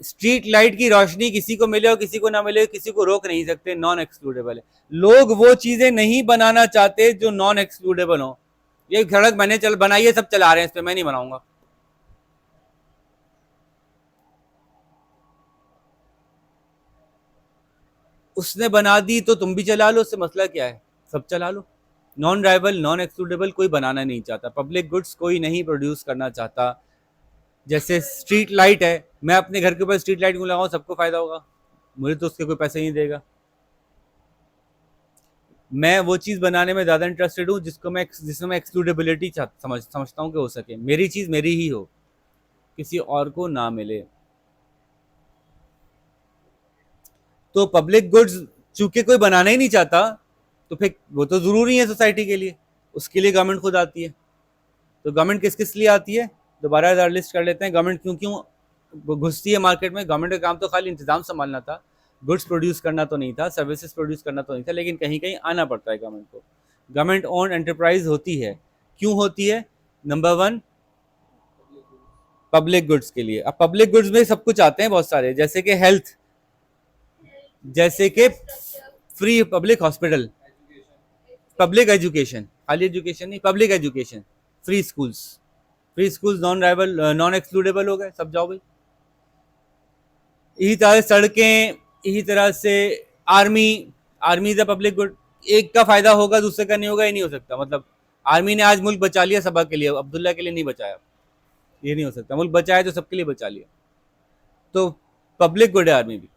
S1: स्ट्रीट लाइट की रोशनी किसी को मिले और किसी को ना मिले, किसी को रोक नहीं सकते, नॉन एक्सक्लूडेबल है। लोग वो चीजें नहीं बनाना चाहते जो नॉन एक्सक्लूडेबल हो। ये सड़क मैंने चल बनाई है, सब चला रहे हैं इस पे, मैं नहीं बनाऊंगा। उसने बना दी तो तुम भी चला लो, उससे मसला क्या है? सब चला लो। नॉन राइवल, नॉन एक्सक्लूडेबल कोई बनाना नहीं चाहता, पब्लिक गुड्स कोई नहीं प्रोड्यूस करना चाहता। जैसे स्ट्रीट लाइट है, मैं अपने घर के ऊपर स्ट्रीट लाइट क्यों लगाऊं? सबको फायदा होगा, मुझे तो उसके कोई पैसे नहीं देगा। मैं वो चीज़ बनाने में ज़्यादा इंटरेस्टेड हूँ जिसमें मैं एक्सक्लूडेबिलिटी समझता हूँ कि हो सके, मेरी चीज़ मेरी ही हो। किसी और को ना मिले। तो पब्लिक गुड्स चूंकि कोई बनाना ही नहीं चाहता, तो फिर वो तो जरूरी है सोसाइटी के लिए, उसके लिए गवर्नमेंट खुद आती है। तो गवर्नमेंट किस किस लिए आती है, दोबारा लिस्ट कर लेते हैं। गवर्नमेंट क्यों क्यों घुसती है मार्केट में। गवर्नमेंट का काम तो खाली इंतजाम संभालना था, गुड्स प्रोड्यूस करना तो नहीं था, सर्विसेज प्रोड्यूस करना तो नहीं था, लेकिन कहीं कहीं आना पड़ता है गवर्नमेंट को। गवर्नमेंट ओन एंटरप्राइज होती है, क्यों होती है? नंबर वन, पब्लिक गुड्स के लिए। अब पब्लिक गुड्स में सब कुछ आते हैं बहुत सारे, जैसे कि हेल्थ, जैसे कि free public hospital, public education, खाली एजुकेशन नहीं, public education, free schools. Free schools non rival, non excludable हो गए, सब जाओ भाई। इसी तरह से सड़कें, इसी तरह से army, army is a public good. एक का फायदा होगा दूसरे का नहीं होगा, ये नहीं हो सकता। मतलब आर्मी ने आज मुल्क बचा लिया सबा के लिए, अब्दुल्ला के लिए नहीं बचाया, ये नहीं हो सकता। मुल्क बचाया तो सबके लिए बचा लिया, तो पब्लिक गुड है आर्मी भी।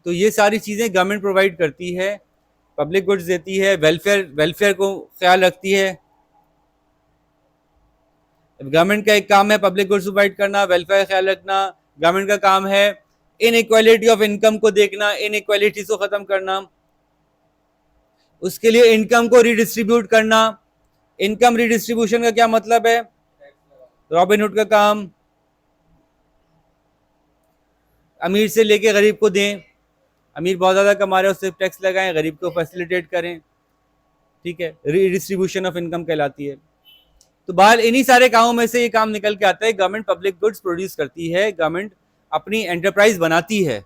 S1: तो ये सारी चीजें गवर्नमेंट प्रोवाइड करती है, पब्लिक गुड्स देती है, वेलफेयर, वेलफेयर को ख्याल रखती है। गवर्नमेंट का एक काम है पब्लिक गुड्स प्रोवाइड करना, वेलफेयर का ख्याल रखना। गवर्नमेंट का काम है इनइक्वालिटी ऑफ इनकम को देखना, इनइक्वालिटीज को खत्म करना, उसके लिए इनकम को रिडिस्ट्रीब्यूट करना। इनकम रिडिस्ट्रीब्यूशन का क्या मतलब है? रॉबिनहुड का काम, अमीर से लेके गरीब को दें। अमीर बहुत ज्यादा कमा रहे हैं, उससे टैक्स लगाएं, गरीब को फैसिलिटेट करें, ठीक है, रिडिस्ट्रीब्यूशन ऑफ इनकम कहलाती है। तो बाहर इन्हीं सारे कामों में से ये काम निकल के आता है। गवर्नमेंट पब्लिक गुड्स प्रोड्यूस करती है, गवर्नमेंट अपनी एंटरप्राइज बनाती है।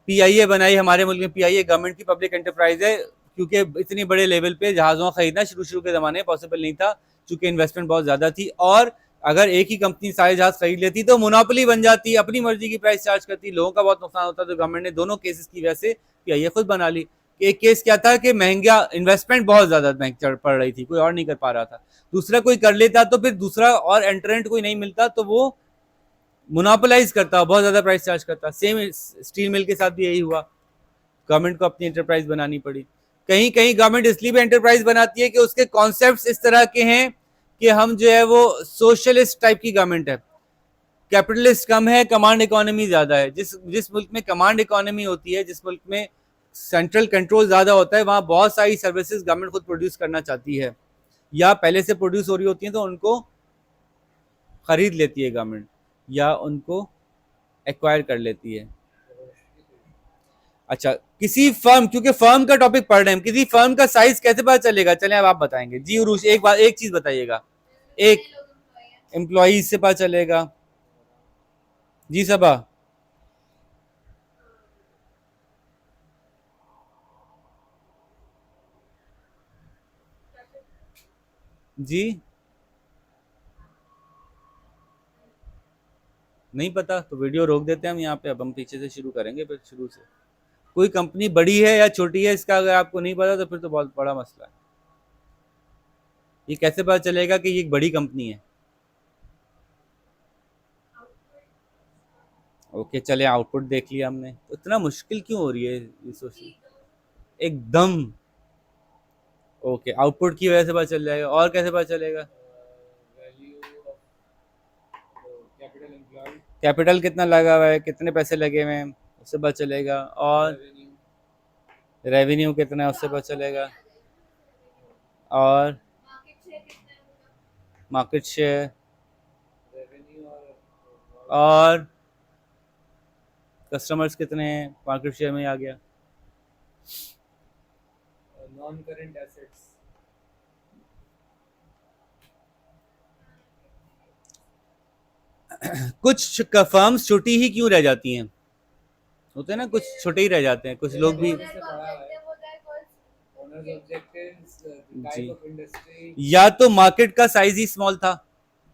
S1: पीआईए बनाई हमारे मुल्क में, पीआईए गवर्नमेंट की पब्लिक एंटरप्राइज है, क्योंकि इतनी बड़े लेवल पे जहाज़ों का खरीदना शुरू के ज़माने में पॉसिबल नहीं था, चूंकि इन्वेस्टमेंट बहुत ज़्यादा थी। और अगर एक ही कंपनी सारे जहाज खरीद लेती तो मोनोपोली बन जाती, अपनी मर्जी की प्राइस चार्ज करती, लोगों का बहुत नुकसान होता। तो गवर्नमेंट ने दोनों केसेस की वजह से पीआईए खुद बना ली। एक केस क्या था कि महंगा इन्वेस्टमेंट बहुत ज़्यादा महंगी पड़ रही थी, कोई और नहीं कर पा रहा था, दूसरा कोई कर लेता तो फिर दूसरा और एंट्रेंट कोई नहीं मिलता, तो वो मोनोपोलाइज करता, बहुत ज़्यादा प्राइस चार्ज करता। सेम स्टील मिल के साथ भी यही हुआ, गवर्नमेंट को अपनी एंटरप्राइज बनानी पड़ी। कहीं कहीं गवर्नमेंट इसलिए भी एंटरप्राइज बनाती है कि उसके कॉन्सेप्ट्स इस तरह के हैं कि हम जो है वो सोशलिस्ट टाइप की गवर्नमेंट है, कैपिटलिस्ट कम है, कमांड इकोनॉमी ज्यादा है। जिस मुल्क में कमांड इकोनॉमी होती है, जिस मुल्क में सेंट्रल कंट्रोल ज्यादा होता है, वहां बहुत सारी सर्विसेज गवर्नमेंट खुद प्रोड्यूस करना चाहती है, या पहले से प्रोड्यूस हो रही होती है तो उनको खरीद लेती है गवर्नमेंट, या उनको एक्वायर कर लेती है। अच्छा, किसी फर्म, क्योंकि फर्म का टॉपिक पढ़ रहे हैं, किसी फर्म का साइज कैसे पता चलेगा? चलें अब आप बताएंगे जी उरूश, एक बात, एक चीज बताइएगा। एक एम्प्लॉइज से पता चलेगा जी सबा? जी नहीं पता तो वीडियो रोक देते हैं हम यहाँ पे, अब हम पीछे से शुरू करेंगे, फिर शुरू से। कोई कंपनी बड़ी है या छोटी है, इसका अगर आपको नहीं पता तो फिर तो बहुत बड़ा मसला है। ये कैसे पता चलेगा कि ये एक बड़ी कंपनी है? ओके चले, आउटपुट देख लिया हमने, तो इतना मुश्किल क्यों हो रही है ये सोचना? एकदम ओके, आउटपुट की वजह से पता चल जाएगा। और कैसे पता चलेगा?
S2: Value of capital employed,
S1: capital कितना लगा हुआ है, कितने पैसे लगे हुए हैं, उससे पता चलेगा। और
S2: रेवेन्यू,
S1: रेवेन्यू कितना है, उससे पता चलेगा। और मार्केट शेयर,
S2: रेवेन्यू
S1: और कस्टमर्स कितने हैं, मार्केट शेयर में आ गया।
S2: नॉन करंट एसेट्स,
S1: कुछ फर्म्स छोटी ही क्यों रह जाती हैं? होते हैं ना, कुछ छोटे ही रह जाते हैं, कुछ लोग भी।
S2: Owners objectives, type of industry,
S1: या तो मार्केट का साइज ही स्मॉल था,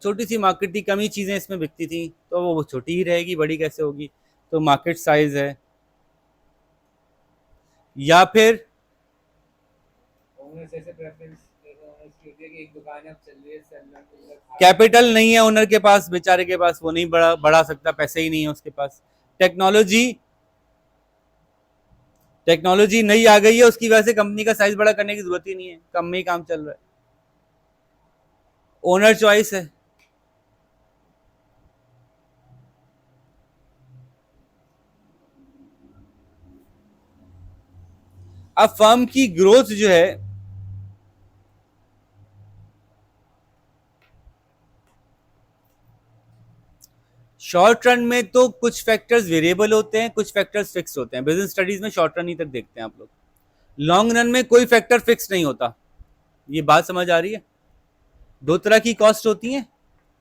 S1: छोटी सी मार्केट थी, कम ही चीजें इसमें बिकती थी, तो वो छोटी ही रहेगी, बड़ी कैसे होगी? तो मार्केट साइज है। या फिर
S2: ओनर्स ऐसे प्रेफरेंस, ओनर्स की होती है कि एक दुकान अब चल रही है, सेल
S1: कैपिटल नहीं है ओनर के पास, बेचारे के पास, वो नहीं बढ़ा सकता, पैसे ही नहीं है उसके पास। टेक्नोलॉजी, टेक्नोलॉजी नई आ गई है, उसकी वजह से कंपनी का साइज बड़ा करने की जरूरत ही नहीं है, कम में ही काम चल रहा है। ओनर चॉइस है, अब फर्म की ग्रोथ जो है शॉर्ट रन में तो कुछ फैक्टर्स वेरिएबल होते हैं, कुछ फैक्टर्स फिक्स होते हैं। बिजनेस स्टडीज में शॉर्ट रन ही तक देखते हैं आप लोग। लॉन्ग रन में कोई फैक्टर फिक्स नहीं होता। ये बात समझ आ रही है? दो तरह की कॉस्ट होती है,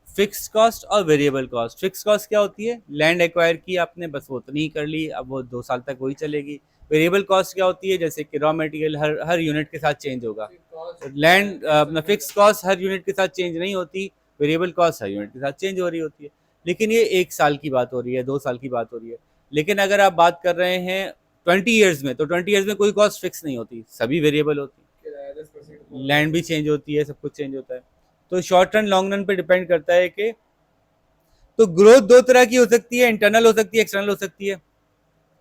S1: फिक्स कॉस्ट और वेरिएबल कॉस्ट। फिक्स कॉस्ट क्या होती है? लैंड एक्वायर की आपने, बस वो उतनी ही कर ली, अब वो 2 साल तक वही चलेगी। वेरिएबल कॉस्ट क्या होती है? जैसे कि रॉ मटेरियल हर हर यूनिट के साथ चेंज होगा। लैंड अपना फिक्स कॉस्ट हर यूनिट के साथ चेंज नहीं होती, वेरिएबल कॉस्ट हर यूनिट के साथ चेंज हो रही होती है। लेकिन ये 1 साल की बात हो रही है, 2 साल की बात हो रही है। लेकिन अगर आप बात कर रहे हैं 20 ईयर्स में, तो 20 ईयर्स में कोई कॉस्ट फिक्स नहीं होती, सभी वेरिएबल होती है। लैंड भी चेंज होती है, सब कुछ चेंज होता है। तो शॉर्ट रन लॉन्ग रन पे डिपेंड करता है कि, तो ग्रोथ दो तरह की हो सकती है, इंटरनल हो सकती है, एक्सटर्नल हो सकती है।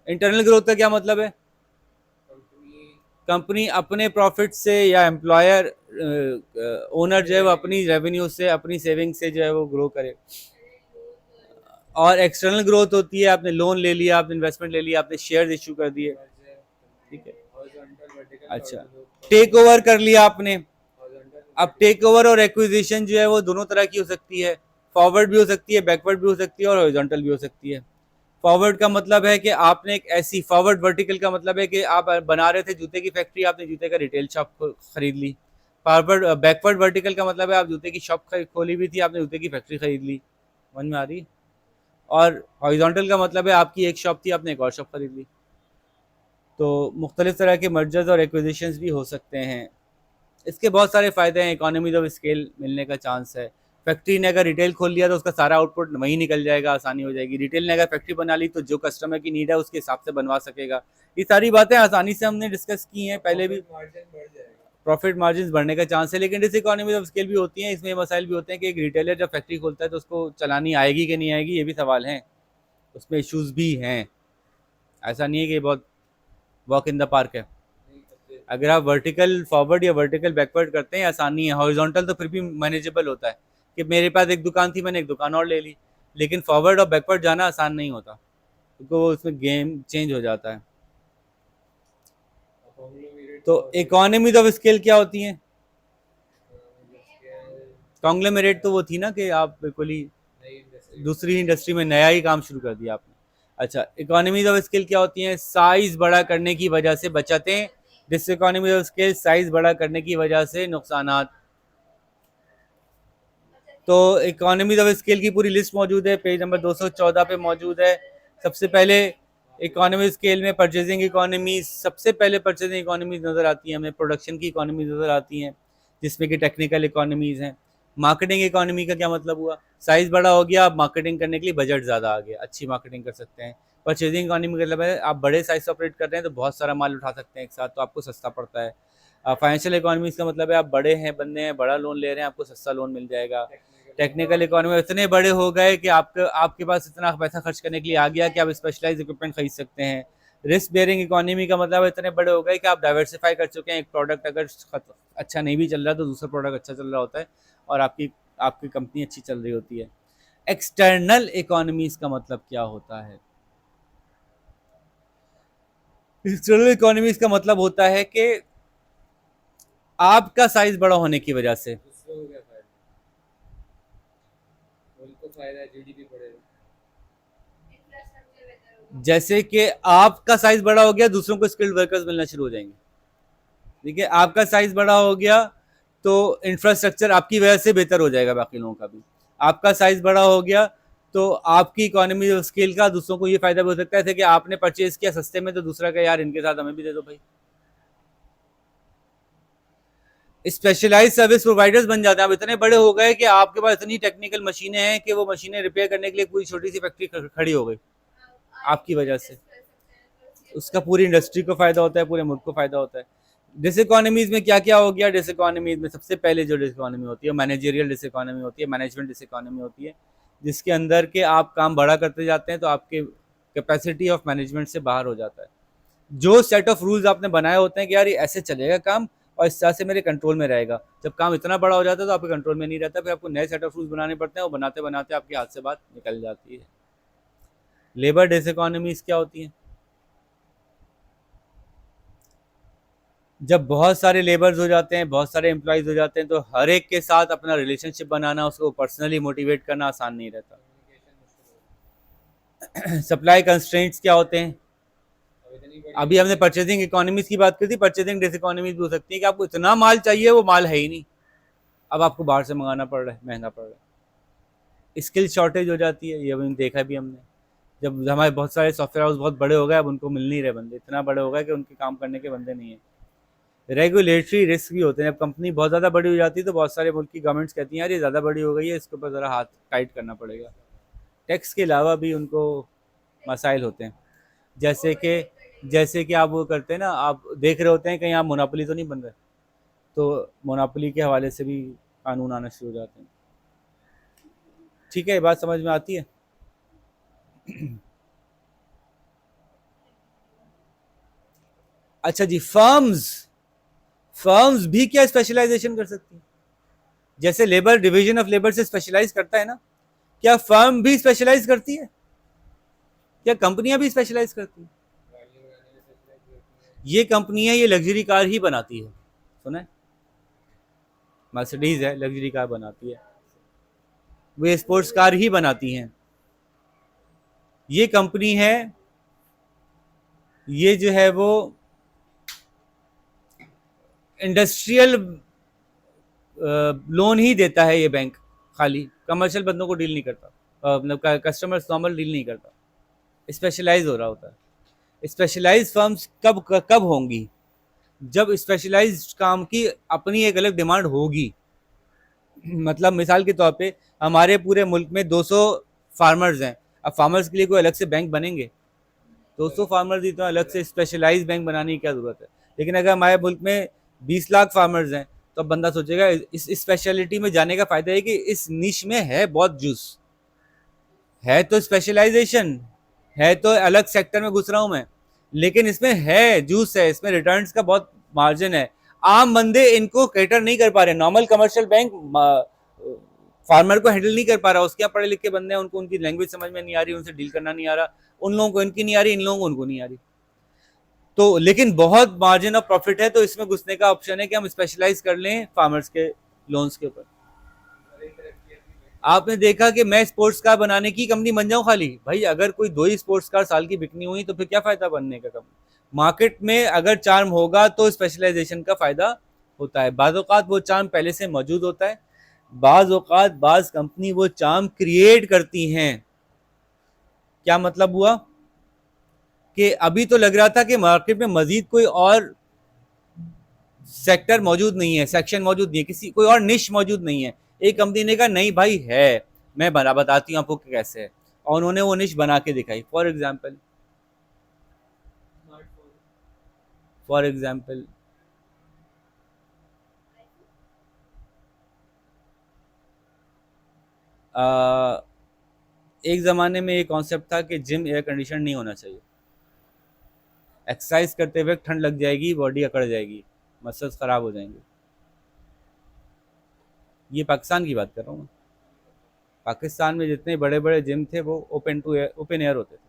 S1: इंटरनल ग्रोथ का क्या मतलब है? कंपनी अपने प्रॉफिट से या एम्प्लॉयर ओनर जो है वो अपनी रेवेन्यू से, अपनी सेविंग से जो है वो ग्रो करे। और एक्सटर्नल ग्रोथ होती है, आपने लोन ले लिया, आपने इन्वेस्टमेंट ले लिया, आपने शेयर इश्यू कर दिए, ठीक है। अच्छा, टेक ओवर कर लिया आपने। अब टेक ओवर और एक्विजिशन जो है वो दोनों तरह की हो सकती है। फॉरवर्ड भी हो सकती है, बैकवर्ड भी हो सकती है, और हॉरिजॉन्टल भी हो सकती है। फॉरवर्ड का मतलब है कि आपने एक ऐसी, फॉरवर्ड वर्टिकल का मतलब है कि आप बना रहे थे जूते की फैक्ट्री, आपने जूते का रिटेल शॉप खरीद ली। फॉरवर्ड बैकवर्ड वर्टिकल का मतलब है आप जूते की शॉप खोली हुई थी, आपने जूते की फैक्ट्री खरीद ली। समझ में आ रही? और हॉरिजॉन्टल का मतलब है आपकी एक शॉप थी, आपने एक और शॉप खरीद ली। तो मुख्तलिफ तरह के मर्जर्स और एक्विजिशंस भी हो सकते हैं। इसके बहुत सारे फ़ायदे हैं। इकोनॉमीज ऑफ स्केल मिलने का चांस है। फैक्ट्री ने अगर रिटेल खोल लिया तो उसका सारा आउटपुट वहीं निकल जाएगा, आसानी हो जाएगी। रिटेल ने अगर फैक्ट्री बना ली तो जो कस्टमर की नीड है उसके हिसाब से बनवा सकेगा। ये सारी बातें आसानी से हमने डिस्कस की हैं पहले भी। प्रॉफिट मार्जिन बढ़ने का चांस है, लेकिन डिस इकोनॉमीज ऑफ स्केल भी होती हैं। इसमें मसाइल भी होते हैं कि एक रिटेलर जब फैक्ट्री खोलता है तो उसको चलानी आएगी कि नहीं आएगी, ये भी सवाल हैं। उसमें इश्यूज भी हैं। ऐसा नहीं है कि बहुत वॉक इन द पार्क है। अगर आप वर्टिकल फॉरवर्ड या वर्टिकल बैकवर्ड करते हैं आसानी है। हॉरिजॉन्टल तो फिर भी मैनेजेबल होता है कि मेरे पास एक दुकान थी, मैंने एक दुकान और ले ली। लेकिन फॉरवर्ड और बैकवर्ड जाना आसान नहीं होता, क्योंकि वो उसमें गेम चेंज हो जाता है। तो इकोनॉमीज ऑफ स्केल क्या होती हैं? कॉन्ग्लोमेरेट तो वो थी ना कि आप बिल्कुल ही दूसरी इंडस्ट्री में नया ही काम शुरू कर दिया आपने। अच्छा, इकोनॉमीज ऑफ स्केल क्या होती हैं? साइज बड़ा करने की वजह से बचतें, diseconomies of scale size बड़ा करने की वजह से नुकसानात। तो इकोनॉमीज ऑफ स्केल की पूरी लिस्ट मौजूद है, पेज नंबर 214 पे मौजूद है। सबसे पहले इकोनॉमी स्केल में परचेजिंग इकोनॉमीज, सबसे पहले परचेजिंग इकोनॉमीज नज़र आती हैं हमें। प्रोडक्शन की इकोनॉमीज नज़र आती हैं, जिसमें कि टेक्निकल इकोनॉमीज हैं। मार्केटिंग इकोनॉमी का क्या मतलब हुआ? साइज बड़ा हो गया, आप मार्केटिंग करने के लिए बजट ज़्यादा आ गया, अच्छी मार्केटिंग कर सकते हैं। परचेजिंग इकोनॉमी का मतलब है आप बड़े साइज से ऑपरेट कर रहे हैं तो बहुत सारा माल उठा सकते हैं एक साथ, तो आपको सस्ता पड़ता है। फाइनेंशियल इकोनॉमी का मतलब है आप बड़े हैं, बंदे हैं, बड़ा लोन ले रहे हैं, आपको सस्ता लोन मिल जाएगा। टेक्निकल इकोनॉमी इतने बड़े हो गए कि आपके पास इतना पैसा खर्च करने के लिए आ गया कि आप स्पेशलाइज इक्विपमेंट खरीद सकते हैं। रिस्क बेयरिंग इकोनॉमी का मतलब इतने बड़े हो गए कि आप डाइवर्सिफाई कर चुके हैं। एक प्रोडक्ट अगर अच्छा नहीं भी चल रहा तो दूसरा प्रोडक्ट अच्छा चल रहा होता है, और आपकी आपकी कंपनी अच्छी चल रही होती है। एक्सटर्नल इकोनॉमीज का मतलब क्या होता है? एक्सटर्नल इकोनॉमीज का मतलब होता है कि आपका साइज बड़ा होने की वजह से,
S2: दूसरों को क्या फायदा? उनको फायदा है, जीडीपी बढ़ेगा।
S3: इंफ्रास्ट्रक्चर बेहतर होगा।
S1: जैसे कि आपका साइज बड़ा हो गया, दूसरों को स्किल्ड वर्कर्स मिलना शुरू हो जाएंगे। ठीक है, आपका साइज बड़ा हो गया तो इंफ्रास्ट्रक्चर आपकी वजह से बेहतर हो जाएगा बाकी लोगों का भी। आपका साइज बड़ा हो गया तो आपकी इकोनॉमी ऑफ स्केल का दूसरों को ये फायदा भी हो सकता है कि आपने परचेज किया सस्ते में तो दूसरा का यार इनके साथ हमें भी दे दो भाई। स्पेशलाइज सर्विस प्रोवाइडर्स बन जाते हैं। आप इतने बड़े हो गए कि आपके पास इतनी टेक्निकल मशीनें हैं कि वो मशीनें रिपेयर करने के लिए पूरी छोटी सी फैक्ट्री खड़ी हो गई आपकी वजह से। उसका पूरी इंडस्ट्री को फायदा होता है, पूरे मुल्क को फायदा होता है। डिस इकोनॉमीज में क्या क्या हो गया? डिस इकोनॉमीज में सबसे पहले जो डिस इकोनॉमी होती है मैनेजरियल डिस इकोनॉमी होती है, मैनेजमेंट डिस इकोनॉमी होती है, जिसके अंदर के आप काम बड़ा करते जाते हैं तो आपके कैपेसिटी ऑफ मैनेजमेंट से बाहर हो जाता है। जो सेट ऑफ रूल्स आपने बनाए होते हैं कि यार ये ऐसे चलेगा काम और इस तरह से मेरे कंट्रोल में रहेगा, जब काम इतना बड़ा हो जाता है तो आपके कंट्रोल में नहीं रहता, फिर आपको नए सेट ऑफ रूल्स बनाने पड़ते हैं, वो बनाते बनाते आपके हाथ से बात निकल जाती है। लेबर डिस इकोनॉमीज क्या होती है? जब बहुत सारे लेबर्स हो जाते हैं, बहुत सारे एम्प्लॉयज़ हो जाते हैं, तो हर एक के साथ अपना रिलेशनशिप बनाना, उसको पर्सनली मोटिवेट करना आसान नहीं रहता।
S2: कम्युनिकेशन मुश्किल हो
S1: सप्लाई कंस्ट्रेंट्स क्या होते हैं?
S2: अब इतनी बड़ी
S1: अभी हमने परचेजिंग इकोनॉमीज की बात करी थी, परचेजिंग डिसइकोनॉमीज भी हो सकती है कि आपको इतना माल चाहिए, वो माल है ही नहीं, अब आपको बाहर से मंगाना पड़ रहा है, महंगा पड़ रहा है। स्किल शॉर्टेज हो जाती है, ये अभी देखा भी हमने। जब हमारे बहुत सारे सॉफ्टवेयर हाउस बहुत बड़े हो गए, अब उनको मिल नहीं रहे बंदे, इतना बड़े हो गए कि उनके काम करने के बंदे नहीं है। रेगुलेटरी रिस्क भी होते हैं, जब कंपनी बहुत ज़्यादा बड़ी हो जाती है तो बहुत सारे मुल्क की गवर्नमेंट्स कहती हैं यार ये ज़्यादा बड़ी हो गई है, इसके ऊपर ज़रा हाथ टाइट करना पड़ेगा। टैक्स के अलावा भी उनको मसाइल होते हैं, जैसे कि आप वो करते हैं ना, आप देख रहे होते हैं कहीं आप मोनोपोली तो नहीं बन रहे, तो मोनोपोली के हवाले से भी कानून आना शुरू हो जाते हैं। ठीक है, ये बात समझ में आती है? अच्छा जी, फर्म्स भी क्या स्पेशलाइजेशन कर सकती है? जैसे लेबर डिवीजन ऑफ लेबर से स्पेशलाइज करता है ना, क्या फर्म भी स्पेशलाइज करती है? क्या कंपनियां भी स्पेशलाइज करती हैं?
S2: गाड़ियाँ बनाने में स्पेशलाइज होती है।
S1: ये कंपनियां ये लग्जरी कार ही बनाती है, सुना है? मर्सिडीज है, लग्जरी कार बनाती है, वो स्पोर्ट्स कार ही बनाती हैं। ये कंपनी है, ये जो है वो इंडस्ट्रियल लोन ही देता है, ये बैंक खाली कमर्शियल बंदों को डील नहीं करता, मतलब कस्टमर्स नॉर्मल डील नहीं करता, स्पेशलाइज हो रहा होता है। स्पेशलाइज फर्म्स कब कब होंगी? जब स्पेशलाइज्ड काम की अपनी एक अलग डिमांड होगी। मतलब मिसाल के तौर पे हमारे पूरे मुल्क में 200 फार्मर्स हैं, अब फार्मर्स के लिए कोई अलग से बैंक बनेंगे? 200 फार्मर्स ही तो अलग से स्पेशलाइज बैंक बनाने की क्या जरूरत है? लेकिन अगर हमारे मुल्क में 20 लाख फार्मर्स हैं तो अब बंदा सोचेगा इस स्पेशलिटी में जाने का फायदा है कि इस निश में है बहुत जूस, है तो स्पेशलाइजेशन, है तो अलग सेक्टर में घुस रहा हूं मैं, लेकिन इसमें है जूस, है इसमें रिटर्न्स का बहुत मार्जिन है। आम बंदे इनको कैटर नहीं कर पा रहे, नॉर्मल कमर्शियल बैंक फार्मर को हैंडल नहीं कर पा रहा। उसके यहाँ पढ़े लिखे बंदे हैं, उनको उनकी लैंग्वेज समझ में नहीं आ रही, उनसे डील करना नहीं आ रहा, उन लोगों को इनकी नहीं आ रही, इन लोगों को उनको नहीं आ रही। तो लेकिन बहुत मार्जिन ऑफ प्रॉफिट है, तो इसमें घुसने का ऑप्शन है कि हम स्पेशलाइज कर लें फार्मर्स के लोन्स के ऊपर।
S2: और एक तरक्की अपनी बेटी
S1: आपने देखा कि मैं स्पोर्ट्स कार बनाने की कंपनी बन जाऊं खाली, भाई अगर कोई 2 ही स्पोर्ट्स कार साल की बिकनी हुई तो फिर क्या फायदा बनने का? कंपनी मार्केट में अगर चार्म होगा तो स्पेशलाइजेशन का फायदा होता है। बाज़ औक़ात वो चार्म पहले से मौजूद होता है, बाज़ औक़ात बाज़ कंपनी वो चार्म क्रिएट करती हैं। क्या मतलब हुआ कि अभी तो लग रहा था कि मार्केट में मजीद कोई और सेक्टर मौजूद नहीं है, सेक्शन मौजूद नहीं है, किसी कोई और निश मौजूद नहीं है। एक कंपनी ने कहा नहीं भाई है, मैं बताती हूँ आपको कि कैसे है, और उन्होंने वो निश बना के दिखाई। For example
S2: smartphone
S1: for example एक ज़माने में ये कॉन्सेप्ट था कि जिम एयर कंडीशन नहीं होना चाहिए, एक्सरसाइज करते हुए ठंड लग जाएगी, बॉडी अकड़ जाएगी, मसल्स ख़राब हो जाएंगे। ये पाकिस्तान की बात कर रहा हूँ मैं। पाकिस्तान में जितने बड़े बड़े जिम थे वो ओपन एयर होते थे।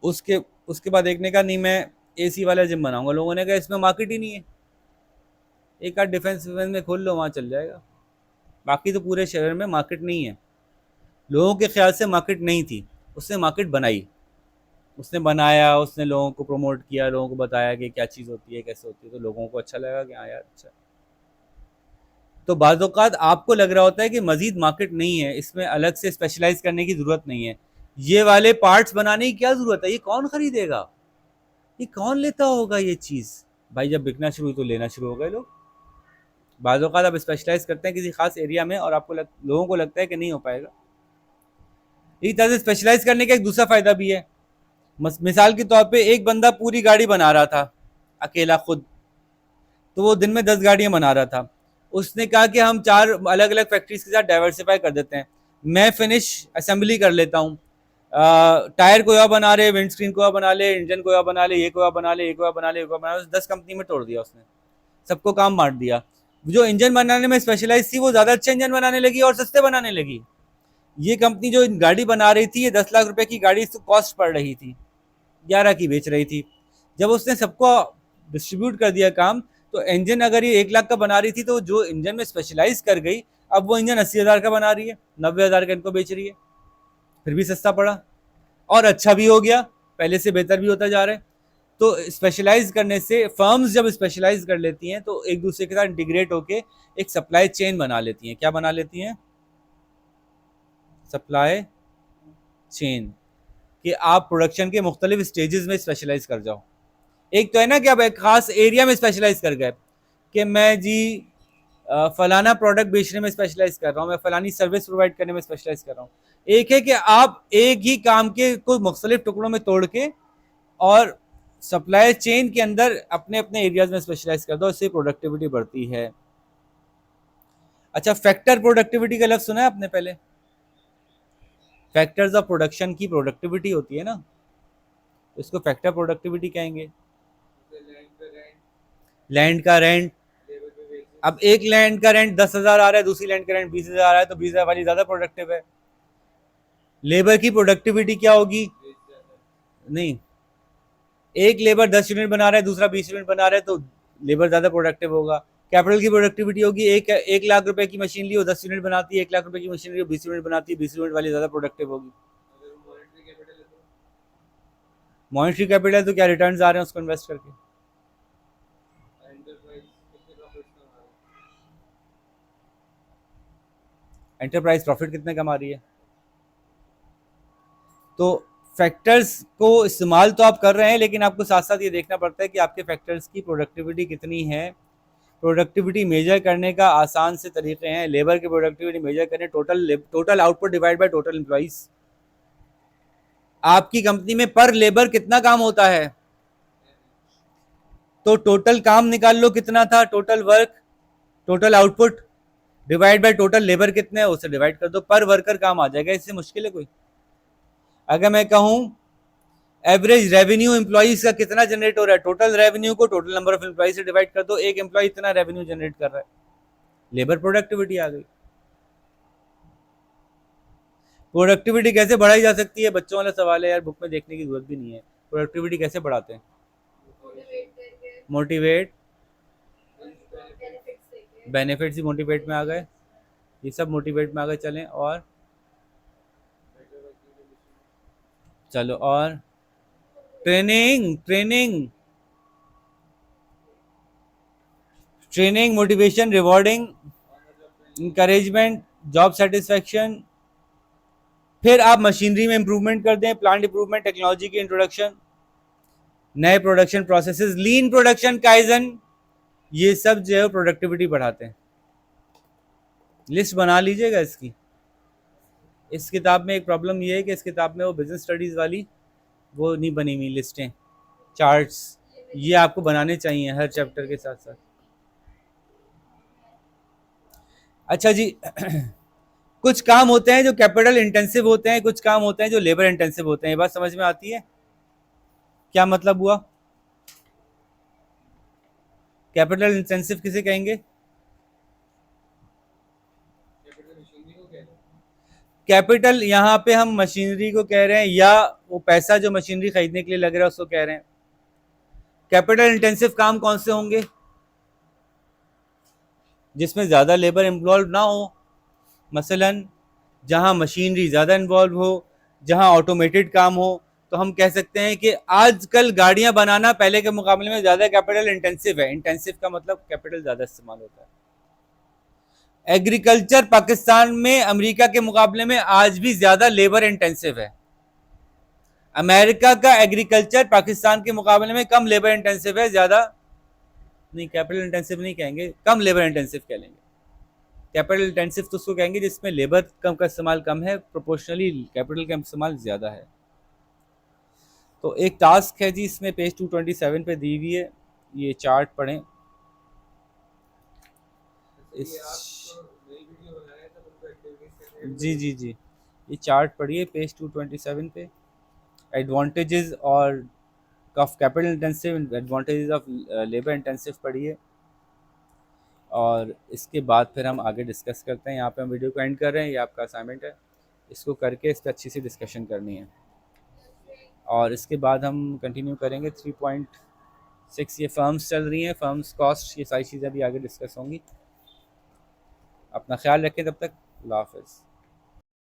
S1: उसके उसके बाद देखने का नहीं, मैं एसी वाला जिम बनाऊंगा, लोगों ने कहा इसमें मार्केट ही नहीं है, एक आध डिफेंस में खोल लो, वहाँ चल जाएगा, बाकी तो पूरे शहर में मार्केट नहीं है। लोगों के ख्याल से मार्केट नहीं थी, उसने मार्केट बनाई, उसने बनाया, उसने लोगों को प्रमोट किया, लोगों को बताया कि क्या चीज़ होती है, कैसे होती है, तो लोगों को अच्छा लगा कि हाँ यार अच्छा। तो बाज़ औक़ात आपको लग रहा होता है कि मज़ीद मार्केट नहीं है, इसमें अलग से स्पेशलाइज करने की ज़रूरत नहीं है, ये वाले पार्ट्स बनाने की क्या ज़रूरत है, ये कौन ख़रीदेगा, ये कौन लेता होगा ये चीज़? भाई जब बिकना शुरू हुई तो लेना शुरू हो गए लोग। बाज़ औक़ात आप स्पेशलाइज करते हैं किसी खास एरिया में और आपको लोगों को लगता है कि नहीं हो पाएगा। इसी तरह से स्पेशलाइज करने का एक दूसरा फ़ायदा भी है। मिसाल के तौर पे एक बंदा पूरी गाड़ी बना रहा था अकेला खुद, तो वो दिन में 10 गाड़ियां बना रहा था। उसने कहा कि हम 4 अलग अलग फैक्ट्रीज के साथ डाइवर्सिफाई कर देते हैं, मैं फिनिश असेंबली कर लेता हूँ, टायर को बना ले, विंड स्क्रीन को बना ले, इंजन को बना ले, ये को बना ले, ये को बना ले, ये को बना ले, 10 कंपनी में तोड़ दिया उसने, सबको काम बांट दिया। जो इंजन बनाने में स्पेशलाइज थी वो ज़्यादा अच्छे इंजन बनाने लगी और सस्ते बनाने लगी। ये कंपनी जो गाड़ी बना रही थी, ये 10 लाख रुपए की गाड़ी इसको कॉस्ट पड़ रही थी, 11 की बेच रही थी। जब उसने सबको डिस्ट्रीब्यूट कर दिया काम, तो इंजन अगर ये 1 लाख का बना रही थी तो जो इंजन में स्पेशलाइज कर गई, अब वो इंजन 80,000 का बना रही है, 90,000 का इनको बेच रही है, फिर भी सस्ता पड़ा और अच्छा भी हो गया, पहले से बेहतर भी होता जा रहा है। तो स्पेशलाइज करने से फर्म्स जब स्पेशलाइज कर लेती हैं तो एक दूसरे के साथ इंटीग्रेट होके एक सप्लाई चेन बना लेती हैं। क्या बना लेती हैं? सप्लाई चेन, कि आप प्रोडक्शन के मुख्तलिफ स्टेजेस में स्पेशलाइज कर जाओ। एक तो है ना कि आप एक खास एरिया में स्पेशलाइज कर गए कि मैं जी फलाना प्रोडक्ट बेचने में स्पेशलाइज कर रहा हूँ, मैं फलानी सर्विस प्रोवाइड करने में स्पेशलाइज कर रहा हूँ। एक है कि आप एक ही काम के को मुख्तलिफ टुकड़ों में तोड़ के और सप्लाई चेन के अंदर अपने अपने एरियाज में स्पेशलाइज कर दो, इससे प्रोडक्टिविटी बढ़ती है। अच्छा, फैक्टर प्रोडक्टिविटी का लफ्ज सुना है आपने पहले? फैक्टर्स ऑफ प्रोडक्शन की प्रोडक्टिविटी होती है ना, इसको फैक्टर प्रोडक्टिविटी कहेंगे।
S2: लैंड पे रेंट,
S1: लैंड का रेंट,
S2: लेबर पे वेजेस,
S1: अब एक लैंड का रेंट 10,000 आ रहा है, दूसरी लैंड का रेंट 20,000 आ रहा है, तो 20,000 वाली ज्यादा प्रोडक्टिव है। लेबर की प्रोडक्टिविटी क्या होगी?
S2: वेज ज्यादा,
S1: नहीं, एक लेबर 10 यूनिट बना रहा है, दूसरा 20 यूनिट बना रहा है, तो लेबर ज्यादा प्रोडक्टिव होगा। कैपिटल की प्रोडक्टिविटी होगी, एक लाख रुपए की मशीन ली, वो 10 यूनिट बनाती है, 1 लाख रुपए की मशीन ली, 20 यूनिट बनाती है, 20 यूनिट वाली ज्यादा प्रोडक्टिव होगी।
S2: अगर मॉनेटरी कैपिटल है तो
S1: मॉनेटरी कैपिटल तो क्या रिटर्न्स आ रहे हैं उसको इन्वेस्ट करके।
S2: एंटरप्राइज कितने प्रॉफिट्स कमा रहा है,
S1: एंटरप्राइज प्रॉफिट कितने कमा रही है। तो फैक्टर्स को इस्तेमाल तो आप कर रहे हैं, लेकिन आपको साथ साथ ये देखना पड़ता है कि आपके फैक्टर्स की प्रोडक्टिविटी कितनी है। प्रोडक्टिविटी मेजर करने का आसान से तरीके हैं। लेबर की प्रोडक्टिविटी मेजर करें, total output divide by total employees. आपकी कंपनी में पर लेबर कितना काम होता है, तो टोटल काम निकाल लो कितना था, total work, total output divide by total labour कितने है, उसे डिवाइड कर दो, पर वर्कर काम आ जाएगा। इससे मुश्किल है कोई? अगर मैं कहूं एवरेज रेवेन्यू एम्प्लॉइज का कितना जनरेट हो रहा है, टोटल रेवेन्यू को टोटल नंबर ऑफ एम्प्लॉइज से डिवाइड कर दो, एक एम्प्लॉय इतना रेवेन्यू जनरेट कर रहा है, लेबर प्रोडक्टिविटी आ गई। प्रोडक्टिविटी कैसे बढ़ाई जा सकती है? बच्चों वाला सवाल है यार, बुक में देखने की जरूरत भी नहीं है। प्रोडक्टिविटी कैसे बढ़ाते हैं?
S3: मोटिवेट करके,
S1: मोटिवेट,
S3: बेनिफिट्स देके,
S1: बेनिफिट्स ही मोटिवेट में आ गए, ये सब मोटिवेट में आ गए। चलें और चलो, और training, training, training, motivation, rewarding, encouragement, job satisfaction. फिर आप मशीनरी में इंप्रूवमेंट कर दें, प्लांट इंप्रूवमेंट, टेक्नोलॉजी की इंट्रोडक्शन, नए प्रोडक्शन प्रोसेसेस, लीन प्रोडक्शन, काइजन, ये सब जो है प्रोडक्टिविटी बढ़ाते हैं। लिस्ट बना लीजिएगा इसकी। इस किताब में एक प्रॉब्लम ये है कि इस किताब में वो बिजनेस स्टडीज वाली वो नहीं बनी हुई लिस्टें, चार्ट्स, ये आपको बनाने चाहिए हर चैप्टर के साथ साथ। अच्छा जी, कुछ काम होते हैं जो कैपिटल इंटेंसिव होते हैं, कुछ काम होते हैं जो लेबर इंटेंसिव होते हैं। ये बात समझ में आती है? क्या मतलब हुआ? कैपिटल इंटेंसिव किसे कहेंगे?
S2: कैपिटल मशीनरी को कह रहे हैं,
S1: कैपिटल यहाँ पे हम मशीनरी को कह रहे हैं, या वो पैसा जो मशीनरी खरीदने के लिए लग रहा है उसको कह रहे हैं। कैपिटल इंटेंसिव काम कौन से होंगे? जिसमें ज्यादा लेबर इन्वॉल्व ना हो, मसलन जहां मशीनरी ज्यादा इन्वॉल्व हो, जहां ऑटोमेटेड काम हो। तो हम कह सकते हैं कि आजकल गाड़ियां बनाना पहले के मुकाबले में ज्यादा कैपिटल इंटेंसिव है। इंटेंसिव का मतलब कैपिटल ज्यादा इस्तेमाल होता है। एग्रीकल्चर पाकिस्तान में अमेरिका के मुकाबले में आज भी ज्यादा लेबर इंटेंसिव है। अमेरिका का एग्रीकल्चर पाकिस्तान के मुकाबले में कम लेबर इंटेंसिव है, ज्यादा नहीं। कैपिटल इंटेंसिव नहीं कहेंगे, कम लेबर इंटेंसिव कह लेंगे। कैपिटल इंटेंसिव तो उसको कहेंगे जिसमें लेबर कम का इस्तेमाल कम है, प्रोपोर्शनली कैपिटल का इस्तेमाल ज्यादा है। तो एक टास्क है जी, इसमें पेज 227 पे दी हुई है, ये चार्ट पढ़ें।
S2: ये
S1: इस
S2: आप तो नई वीडियो बना रहे हैं तो उनको एक्टिविटीज से
S1: जी जी जी, ये चार्ट पढ़िए पेज 227 पे। एडवांटेजेस और of capital intensive, advantages of labour intensive पढ़िए, और इसके बाद फिर हम आगे डिस्कस करते हैं। यहाँ पे हम वीडियो को एंड कर रहे हैं, ये आपका असाइनमेंट है, इसको करके इस पर अच्छी सी डिस्कशन करनी है। और इसके बाद हम कंटिन्यू करेंगे 6 ये फर्म्स चल रही हैं, फर्म्स कॉस्ट, ये सारी चीज़ें भी आगे डिस्कस होंगी। अपना ख्याल रखें, तब तक अल्लाह हाफ़िज़।